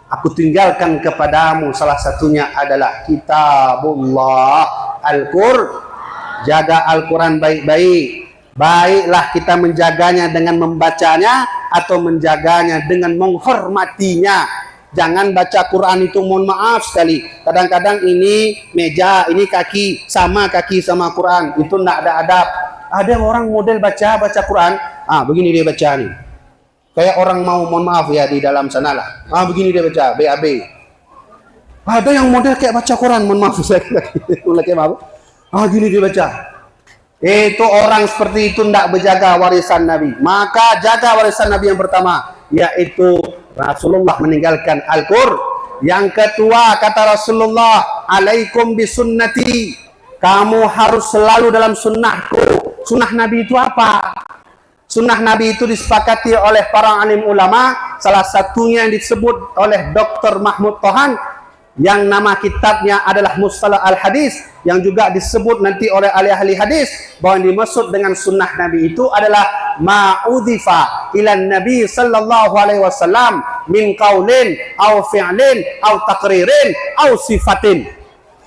[SPEAKER 2] aku tinggalkan kepadamu, salah satunya adalah kitabullah, Al-Qur'an. Jaga Al-Quran baik-baik. Baiklah kita menjaganya dengan membacanya atau menjaganya dengan menghormatinya. Jangan baca Quran itu, mohon maaf sekali, kadang-kadang ini meja, ini kaki sama Quran, itu tidak ada adab. Ada orang model baca Quran, begini dia baca nih, kayak orang mau, mohon maaf ya, di dalam sana lah, begini dia baca BAB. Ada yang model kayak baca Quran, mohon maaf saya kayak apa? Gini dia baca. Itu orang seperti itu tidak berjaga warisan Nabi. Maka jaga warisan Nabi yang pertama, yaitu Rasulullah meninggalkan Al-Qur'an. Yang kedua kata Rasulullah, alaikum bisunnati. Kamu harus selalu dalam sunnahku. Sunnah Nabi itu apa? Sunnah Nabi itu disepakati oleh para alim ulama. Salah satunya yang disebut oleh Dr. Mahmud Tohan, yang nama kitabnya adalah Mustalah Al-Hadis, yang juga disebut nanti oleh ahli-ahli hadis bahwa yang dimaksud dengan sunnah Nabi itu adalah ma'udhifa ilan Nabi sallallahu alaihi wasallam min qaulin au fi'lin au taqririn au sifatin.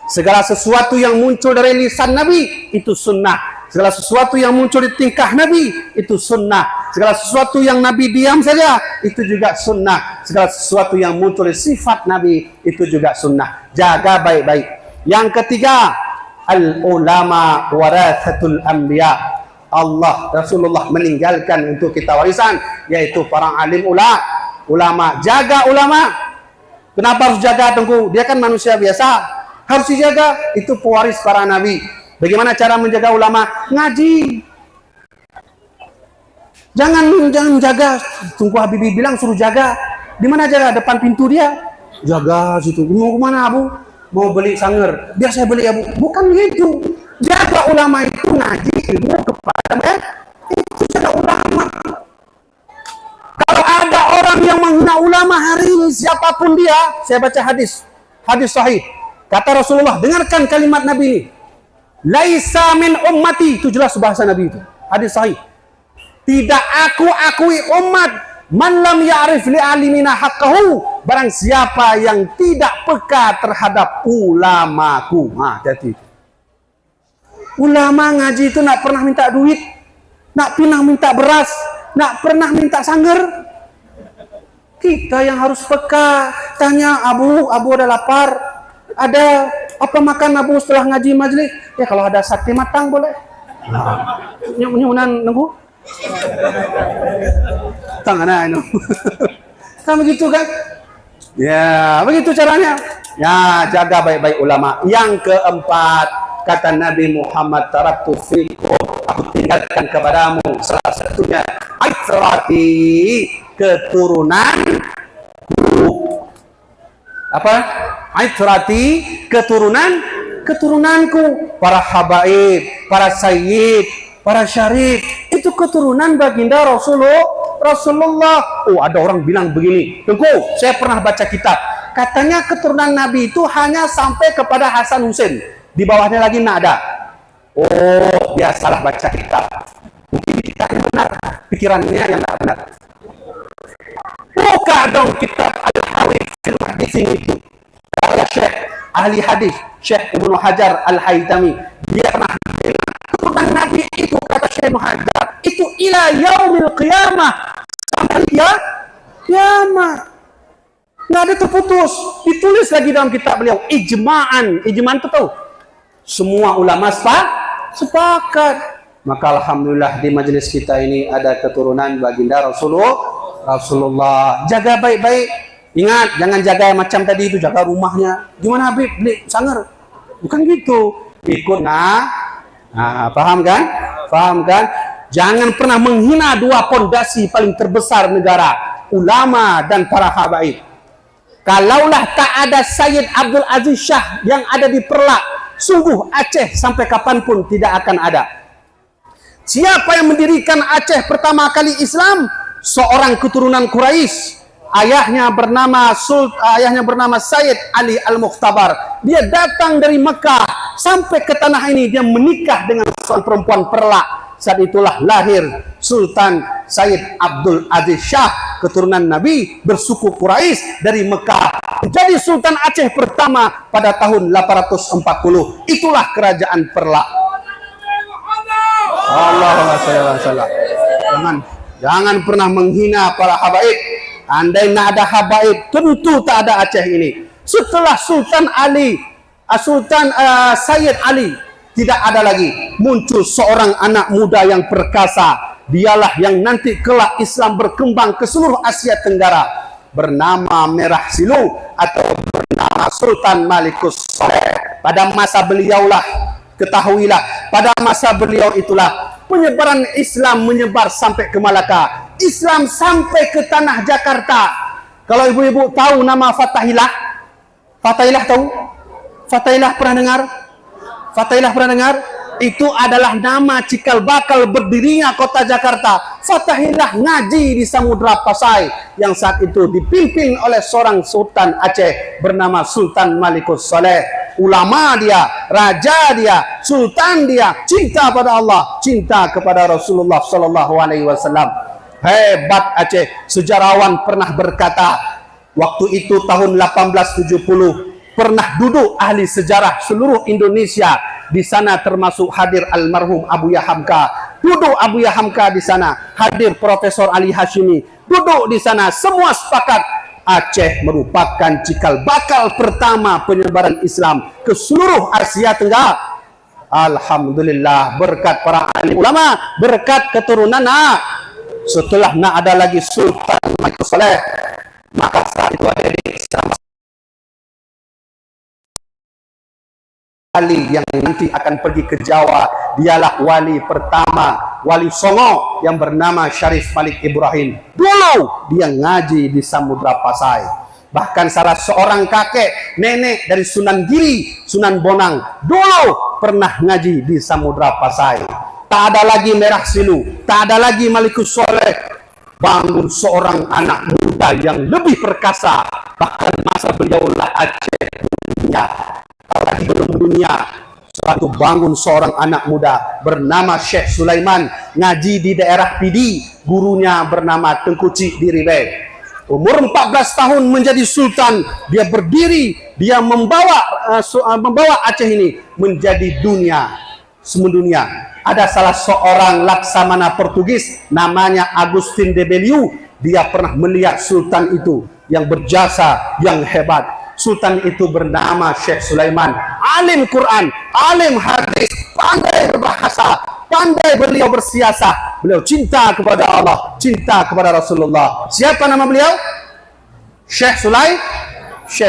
[SPEAKER 2] Segala sesuatu yang muncul dari lisan Nabi itu sunnah. Segala sesuatu yang muncul di tingkah Nabi itu sunnah. Segala sesuatu yang Nabi diam saja itu juga sunnah. Segala sesuatu yang muncul di sifat Nabi itu juga sunnah. Jaga baik-baik. Yang ketiga, al-ulama warathatul anbiya. Allah, Rasulullah meninggalkan untuk kita warisan, yaitu para alim ulama. Jaga ulama. Kenapa harus jaga, Tengku? Dia kan manusia biasa. Harus dijaga. Itu pewaris para nabi. Bagaimana cara menjaga ulama? Ngaji. Jangan jaga. Tunggu Habibie bilang suruh jaga. Di mana jaga? Depan pintu dia. Jaga situ. Mau kemana, Abu? Mau beli sanger. Biar saya beli, Abu. Bukan gitu. Jaga ulama itu ngaji ilmu kepada mereka. Itu jaga ulama. Kalau ada orang yang menghina ulama hari ini, siapapun dia, saya baca hadis sahih. Kata Rasulullah, dengarkan kalimat Nabi ini. Laisa min ummati, itu jelas bahasa Nabi itu. Hadis sahih. Tidak aku akui umat man lam ya'rif li alimina haqqahu, barang siapa yang tidak peka terhadap ulamaku. Jadi ulama ngaji itu nak pernah minta duit, nak pernah minta beras, nak pernah minta sangger. Kita yang harus peka. Tanya Abu ada lapar, ada apa makan Abu setelah ngaji majlis? Ya kalau ada sate matang boleh. Nyunan nunggu. Tangan itu. Kan begitu kan? Ya, begitu caranya. Ya, jaga baik-baik ulama. Yang keempat, kata Nabi Muhammad, taraktu fikum, aku tinggalkan kepadamu salah satunya aitrati, keturunan. Apa? Aitrati, keturunanku, para habaib, para sayyid, para syarif, itu keturunan baginda Rasulullah. Oh, ada orang bilang begini, Tengku, saya pernah baca kitab, katanya keturunan Nabi itu hanya sampai kepada Hasan Husain, di bawahnya lagi tidak ada. Oh, dia salah baca kitab. Mungkin kita yang benar, pikirannya yang tidak benar. Buka dong kitab Al-Hawi fil Hadis itu. Kata Syekh ahli hadis, Syekh Ibnu Hajar Al-Haytami, dia pernah bilang keturunan Nabi itu, kata Syekh Ibnu Hajar, itu ila yaumil qiyamah, sampai kiamat. Nggak ada terputus. Ditulis lagi dalam kitab beliau, ijma'an itu tahu. Semua ulama sepakat. Maka alhamdulillah di majelis kita ini ada keturunan baginda Rasulullah. Jaga baik-baik. Ingat, jangan jaga macam tadi itu, jaga rumahnya. Gimana Habib beli sanger? Bukan gitu. Ikut paham kan? Jangan pernah menghina dua pondasi paling terbesar negara, ulama dan para habaib. Kalaulah tak ada Sayyid Abdul Aziz Shah yang ada di Perlak, sungguh Aceh sampai kapanpun tidak akan ada. Siapa yang mendirikan Aceh pertama kali Islam? Seorang keturunan Quraisy. Ayahnya bernama Sayyid Ali Al-Mukhtabar. Dia datang dari Mekah sampai ke tanah ini. Dia menikah dengan seorang perempuan Perlak. Saat itulah lahir Sultan Sayyid Abdul Aziz Shah, keturunan Nabi bersuku Quraisy dari Mekah. Jadi Sultan Aceh pertama pada tahun 840. Itulah kerajaan Perlak. Allahumma shalli ala sayyidina. Jangan pernah menghina para habaib. Andai tidak ada habaib, tentu tak ada Aceh ini. Setelah Sultan Sayyid Ali tidak ada lagi, muncul seorang anak muda yang perkasa. Dialah yang nanti kelak Islam berkembang ke seluruh Asia Tenggara, bernama Merah Silu atau bernama Sultan Malikus Saleh. Pada masa beliaulah, ketahuilah, pada masa beliau itulah penyebaran Islam menyebar sampai ke Malaka. Islam sampai ke tanah Jakarta. Kalau ibu-ibu tahu nama Fathaillah? Fathaillah tahu? Fathaillah pernah dengar? Fathaillah pernah dengar? Itu adalah nama cikal bakal berdirinya kota Jakarta. Fathaillah ngaji di Samudra Pasai yang saat itu dipimpin oleh seorang Sultan Aceh bernama Sultan Malikus Saleh. Ulama dia, raja dia, sultan dia, cinta pada Allah, cinta kepada Rasulullah sallallahu alaihi wasallam. Hebat Aceh. Sejarawan pernah berkata, waktu itu tahun 1870 pernah duduk ahli sejarah seluruh Indonesia di sana, termasuk hadir almarhum Abuya Hamka. Duduk Abuya Hamka di sana, hadir Profesor Ali Hashimi, duduk di sana. Semua sepakat Aceh merupakan cikal bakal pertama penyebaran Islam ke seluruh Asia Tenggara. Alhamdulillah, berkat para alim ulama, berkat keturunan setelah ada lagi Sultan Malikus Saleh, maka saat itu ada di sama wali yang nanti akan pergi ke Jawa. Dialah wali pertama, wali Songo yang bernama Syarif Malik Ibrahim. Dulu dia ngaji di Samudra Pasai. Bahkan salah seorang kakek nenek dari Sunan Giri, Sunan Bonang, dulu pernah ngaji di Samudra Pasai. Tak ada lagi Merah Silu, tak ada lagi Malikus Saleh. Bangun seorang anak muda yang lebih perkasa. Bahkan masa beliau lah Aceh dunia, lagi belum dunia. Suatu bangun seorang anak muda bernama Syekh Sulaiman, ngaji di daerah Pidi, gurunya bernama Tengku Cik di Ribe. Umur 14 tahun menjadi sultan, dia berdiri, dia membawa Aceh ini menjadi dunia, semendunia. Ada salah seorang laksamana Portugis namanya Agustin de Belliu, dia pernah melihat sultan itu yang berjasa, yang hebat. Sultan itu bernama Syekh Sulaiman, alim Quran, alim hadis, pandai berbahasa, pandai beliau bersiasah. Beliau cinta kepada Allah, cinta kepada Rasulullah. Siapa nama beliau? Syekh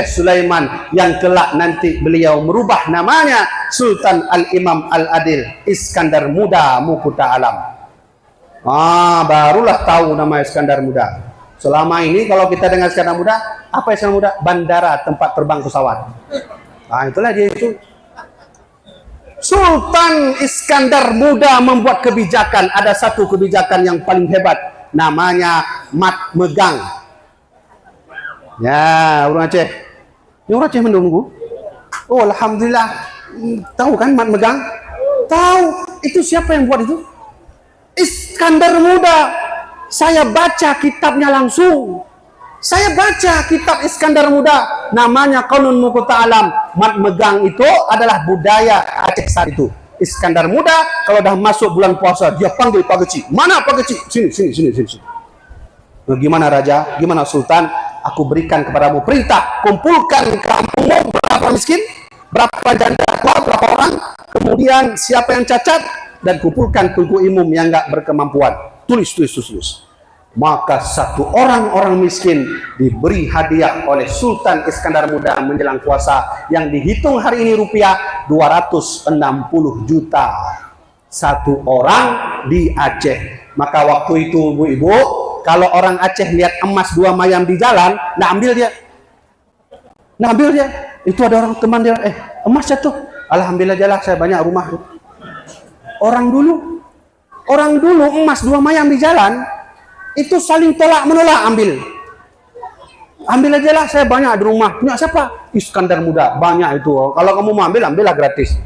[SPEAKER 2] Sulaiman, yang kelak nanti beliau merubah namanya Sultan Al-Imam Al-Adil Iskandar Muda Mukuta Alam. Barulah tahu nama Iskandar Muda. Selama ini kalau kita dengar Iskandar Muda, apa Iskandar Muda? Bandara, tempat terbang pesawat. Itulah dia itu. Sultan Iskandar Muda membuat kebijakan. Ada satu kebijakan yang paling hebat, namanya mat megang. Ya, orang Aceh. Ini orang Aceh menunggu. Oh, alhamdulillah. Tahu kan mat megang? Tahu. Itu siapa yang buat itu? Iskandar Muda. Saya baca kitabnya langsung. Saya baca kitab Iskandar Muda, namanya Qaunun Mukuta Alam. Mat megang itu adalah budaya Aceh saat itu. Iskandar Muda kalau dah masuk bulan puasa, dia panggil Pak Geci. Mana Pak Geci? Sini. Gimana Raja? Gimana Sultan? Aku berikan kepadamu perintah, kumpulkan kampungmu berapa miskin, berapa janda tua, berapa orang, kemudian siapa yang cacat, dan kumpulkan tungku imum yang enggak berkemampuan. Tulis. Maka satu orang miskin diberi hadiah oleh Sultan Iskandar Muda menjelang puasa, yang dihitung hari ini rupiah 260 juta. Satu orang di Aceh. Maka waktu itu ibu-ibu, kalau orang Aceh lihat emas 2 mayam di jalan, nak ambil dia. Itu ada orang teman dia, emas jatuh. Alhamdulillah jalan, saya banyak rumah. Orang dulu emas 2 mayam di jalan, itu saling tolak menolak, ambil aja lah, saya banyak di rumah. Punya siapa? Iskandar Muda, banyak itu. Kalau kamu mau ambillah gratis.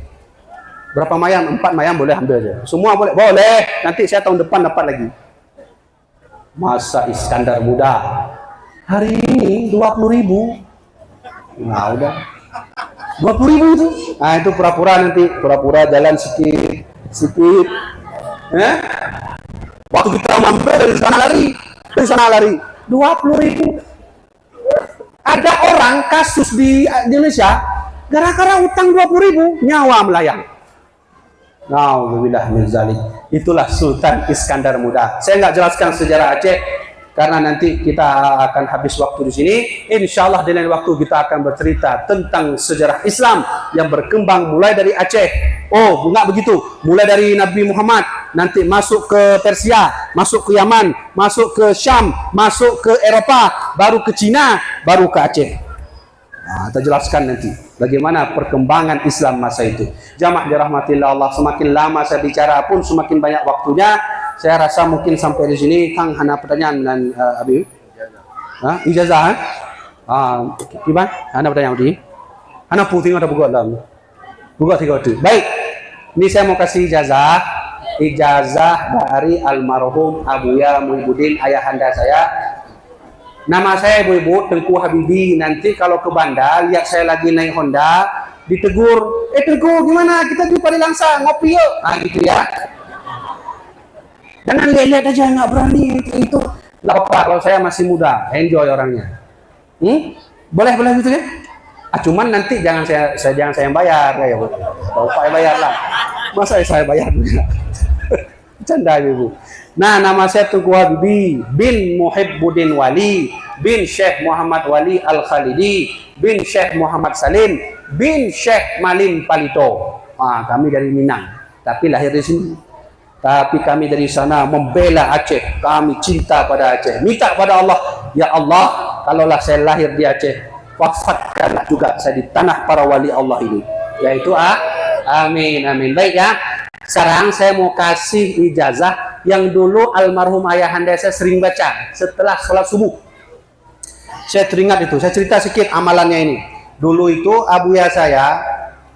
[SPEAKER 2] Berapa mayam? 4 mayam boleh ambil aja. Semua boleh. Nanti saya tahun depan dapat lagi. Masa Iskandar Muda hari ini 20.000? Nah udah 20.000 itu. Nah itu pura-pura jalan sedikit. Waktu kita mampir dari sana lari 20.000. Ada orang kasus di Indonesia gara-gara utang 20.000 nyawa melayang. Nauzubillah min zalik. Itulah Sultan Iskandar Muda. Saya nggak jelaskan sejarah Aceh, karena nanti kita akan habis waktu di sini. Insyaallah di lain waktu kita akan bercerita tentang sejarah Islam yang berkembang mulai dari Aceh. Oh, enggak begitu. Mulai dari Nabi Muhammad, nanti masuk ke Persia, masuk ke Yaman, masuk ke Syam, masuk ke Eropa, baru ke Cina, baru ke Aceh. Nah, kita jelaskan nanti bagaimana perkembangan Islam masa itu. Jamaah dirahmatillah Allah, semakin lama saya bicara pun semakin banyak waktunya. Saya rasa mungkin sampai di sini Kang hana pertanyaan dan Abi. Ijazah. Gimana? Hana pertanyaan di. Hana putih ada buku dalam. Buku 3 Baik. Ini saya mau kasih ijazah dari almarhum Abuya Muhyiddin, ayahanda saya. Nama saya Ibu Tengku Habibi. Nanti kalau ke Banda lihat saya lagi naik Honda, ditegur, Tengku gimana? Kita di Langsa ngopi yuk. Gitu ya. Jangan lihat aja, nggak berani itu. Nggak apa-apa, kalau saya masih muda, enjoy orangnya. Boleh gitu ya. Cuman nanti jangan saya yang bayar ya, Bu. Bapak yang bayar lah. Masa saya bayar? Canda Ibu. Nah, nama saya Tengku Habibi bin Muhibbuddin Wali bin Syekh Muhammad Wali Al-Khalidi bin Syekh Muhammad Salim bin Syekh Malim Palito. Kami dari Minang, tapi lahir di sini. Tapi kami dari sana membela Aceh. Kami cinta pada Aceh. Minta pada Allah, ya Allah, kalaulah saya lahir di Aceh, wafatkanlah juga saya di tanah para wali Allah ini. Yaitu amin. Baik ya. Sekarang saya mau kasih ijazah yang dulu almarhum ayahanda saya sering baca setelah sholat subuh. Saya teringat itu. Saya cerita sedikit amalannya ini. Dulu itu abuya saya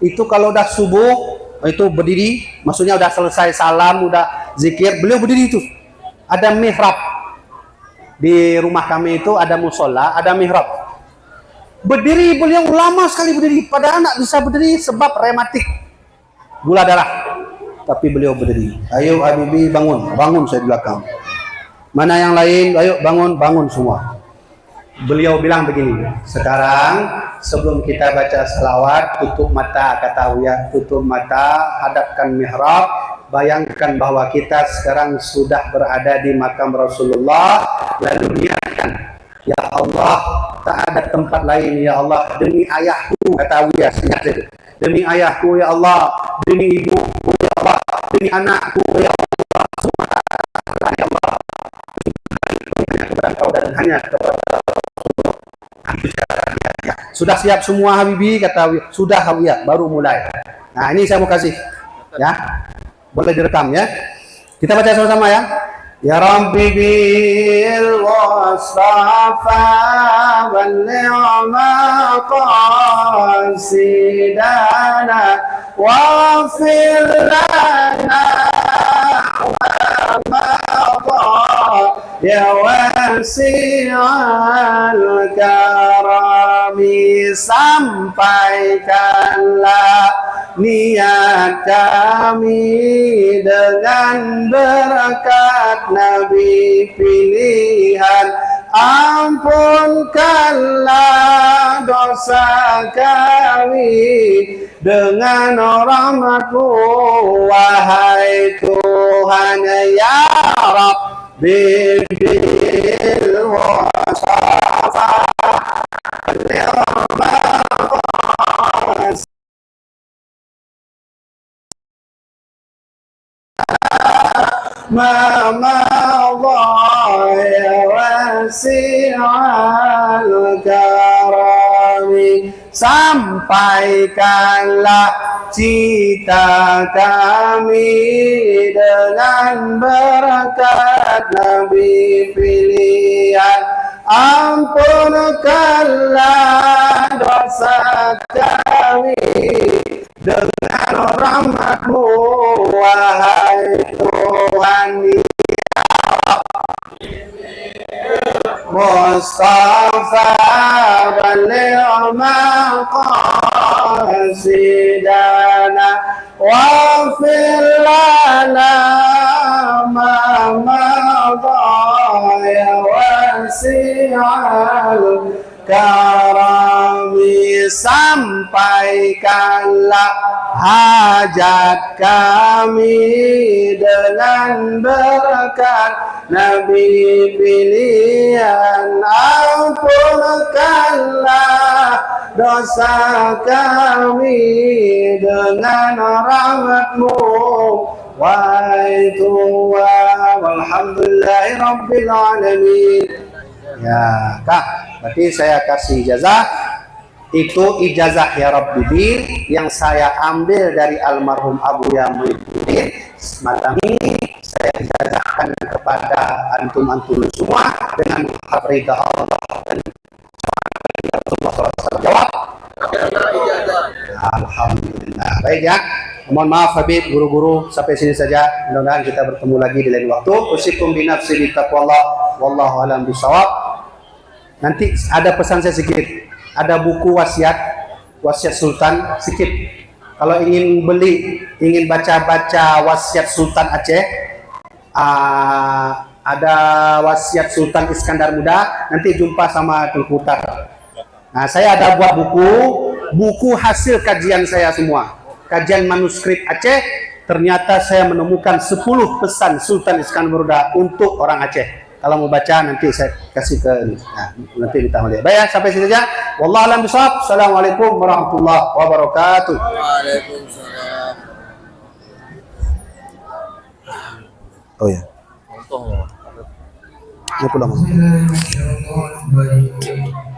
[SPEAKER 2] itu kalau udah subuh itu berdiri, maksudnya udah selesai salam, udah zikir, beliau berdiri itu. Ada mihrab di rumah kami itu, ada musola, ada mihrab. Berdiri beliau lama sekali berdiri. Padahal anak bisa berdiri sebab rematik, gula darah. Tapi beliau berdiri. Ayo Habibi bangun saya di belakang. Mana yang lain? Ayo bangun semua. Beliau bilang begini, sekarang sebelum kita baca selawat, tutup mata, kata Uya, tutup mata, hadapkan mihrab, bayangkan bahwa kita sekarang sudah berada di makam Rasulullah, lalu niatkan, ya Allah, tak ada tempat lain, ya Allah, demi ayahku, kata Uya, demi ayahku, ya Allah, demi ibuku, ya Allah, demi anakku, ya Allah, semua ya Allah, hanya kepada Engkau dan hanya kepada sudah siap semua Habibi, kata Hawiya. Sudah Hawiya, baru mulai. Nah ini saya mau kasih ya, boleh direkam ya, kita baca sama-sama ya. Ya Rabbi bil wasafa wal ni'ma qasidana wa fil lana ya wasi'al karami, sampaikanlah niat kami dengan berkat Nabi pilihan, ampunkanlah dosa kami dengan rahmat-Mu wahai Tuhan ya Rabbi bil wasafa Mama Allah ya wasi'al karami, sampaikanlah cita kami dengan berkat Nabi pilihan, ampunkanlah dosa kami dengan rahmat-Mu wahai Tuhan Mustafa baligh maqasidana wa fil lana ma madha ya wasi'al karami, sampaikanlah hajat kami dengan berkat Nabi pilihan. Ampunkanlah dosa kami dengan rahmat-Mu. Wahai Tuhan, walhamdulillahi rabbil alamin. Ya, Kak, berarti saya kasih ijazah. Itu ijazah ya Rabbi yang saya ambil dari almarhum Abu Yamuddin. Malam ini saya ijazahkan kepada antum-antum semua dengan ridha Allah dan Rasulullah SAW. Jawab. Alhamdulillah. Baik ya. Mohon maaf Habib, guru-guru, sampai sini saja. Mudah-mudahan kita bertemu lagi di lain waktu. Usikum binafsi bitaqwallah, wallahu alam bisawab. Nanti ada pesan saya sedikit. Ada buku wasiat Sultan sedikit. Kalau ingin beli, ingin baca-baca wasiat Sultan Aceh, ada wasiat Sultan Iskandar Muda. Nanti jumpa sama Tengku Utar. Nah, saya ada buat buku hasil kajian saya semua. Kajian manuskrip Aceh, ternyata saya menemukan 10 pesan Sultan Iskandar Muda untuk orang Aceh. Kalau mau baca nanti saya kasih ke nanti kita melihat. Baik, sampai sini saja. Wallahu a'lam bishawab. Assalamualaikum warahmatullahi wabarakatuh.
[SPEAKER 3] Waalaikumsalam.
[SPEAKER 2] Oh ya. Ya pulang.
[SPEAKER 3] Bismillahirrahmanirrahim.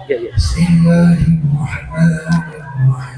[SPEAKER 2] Ya, ya.
[SPEAKER 3] Bismillahirrahmanirrahim.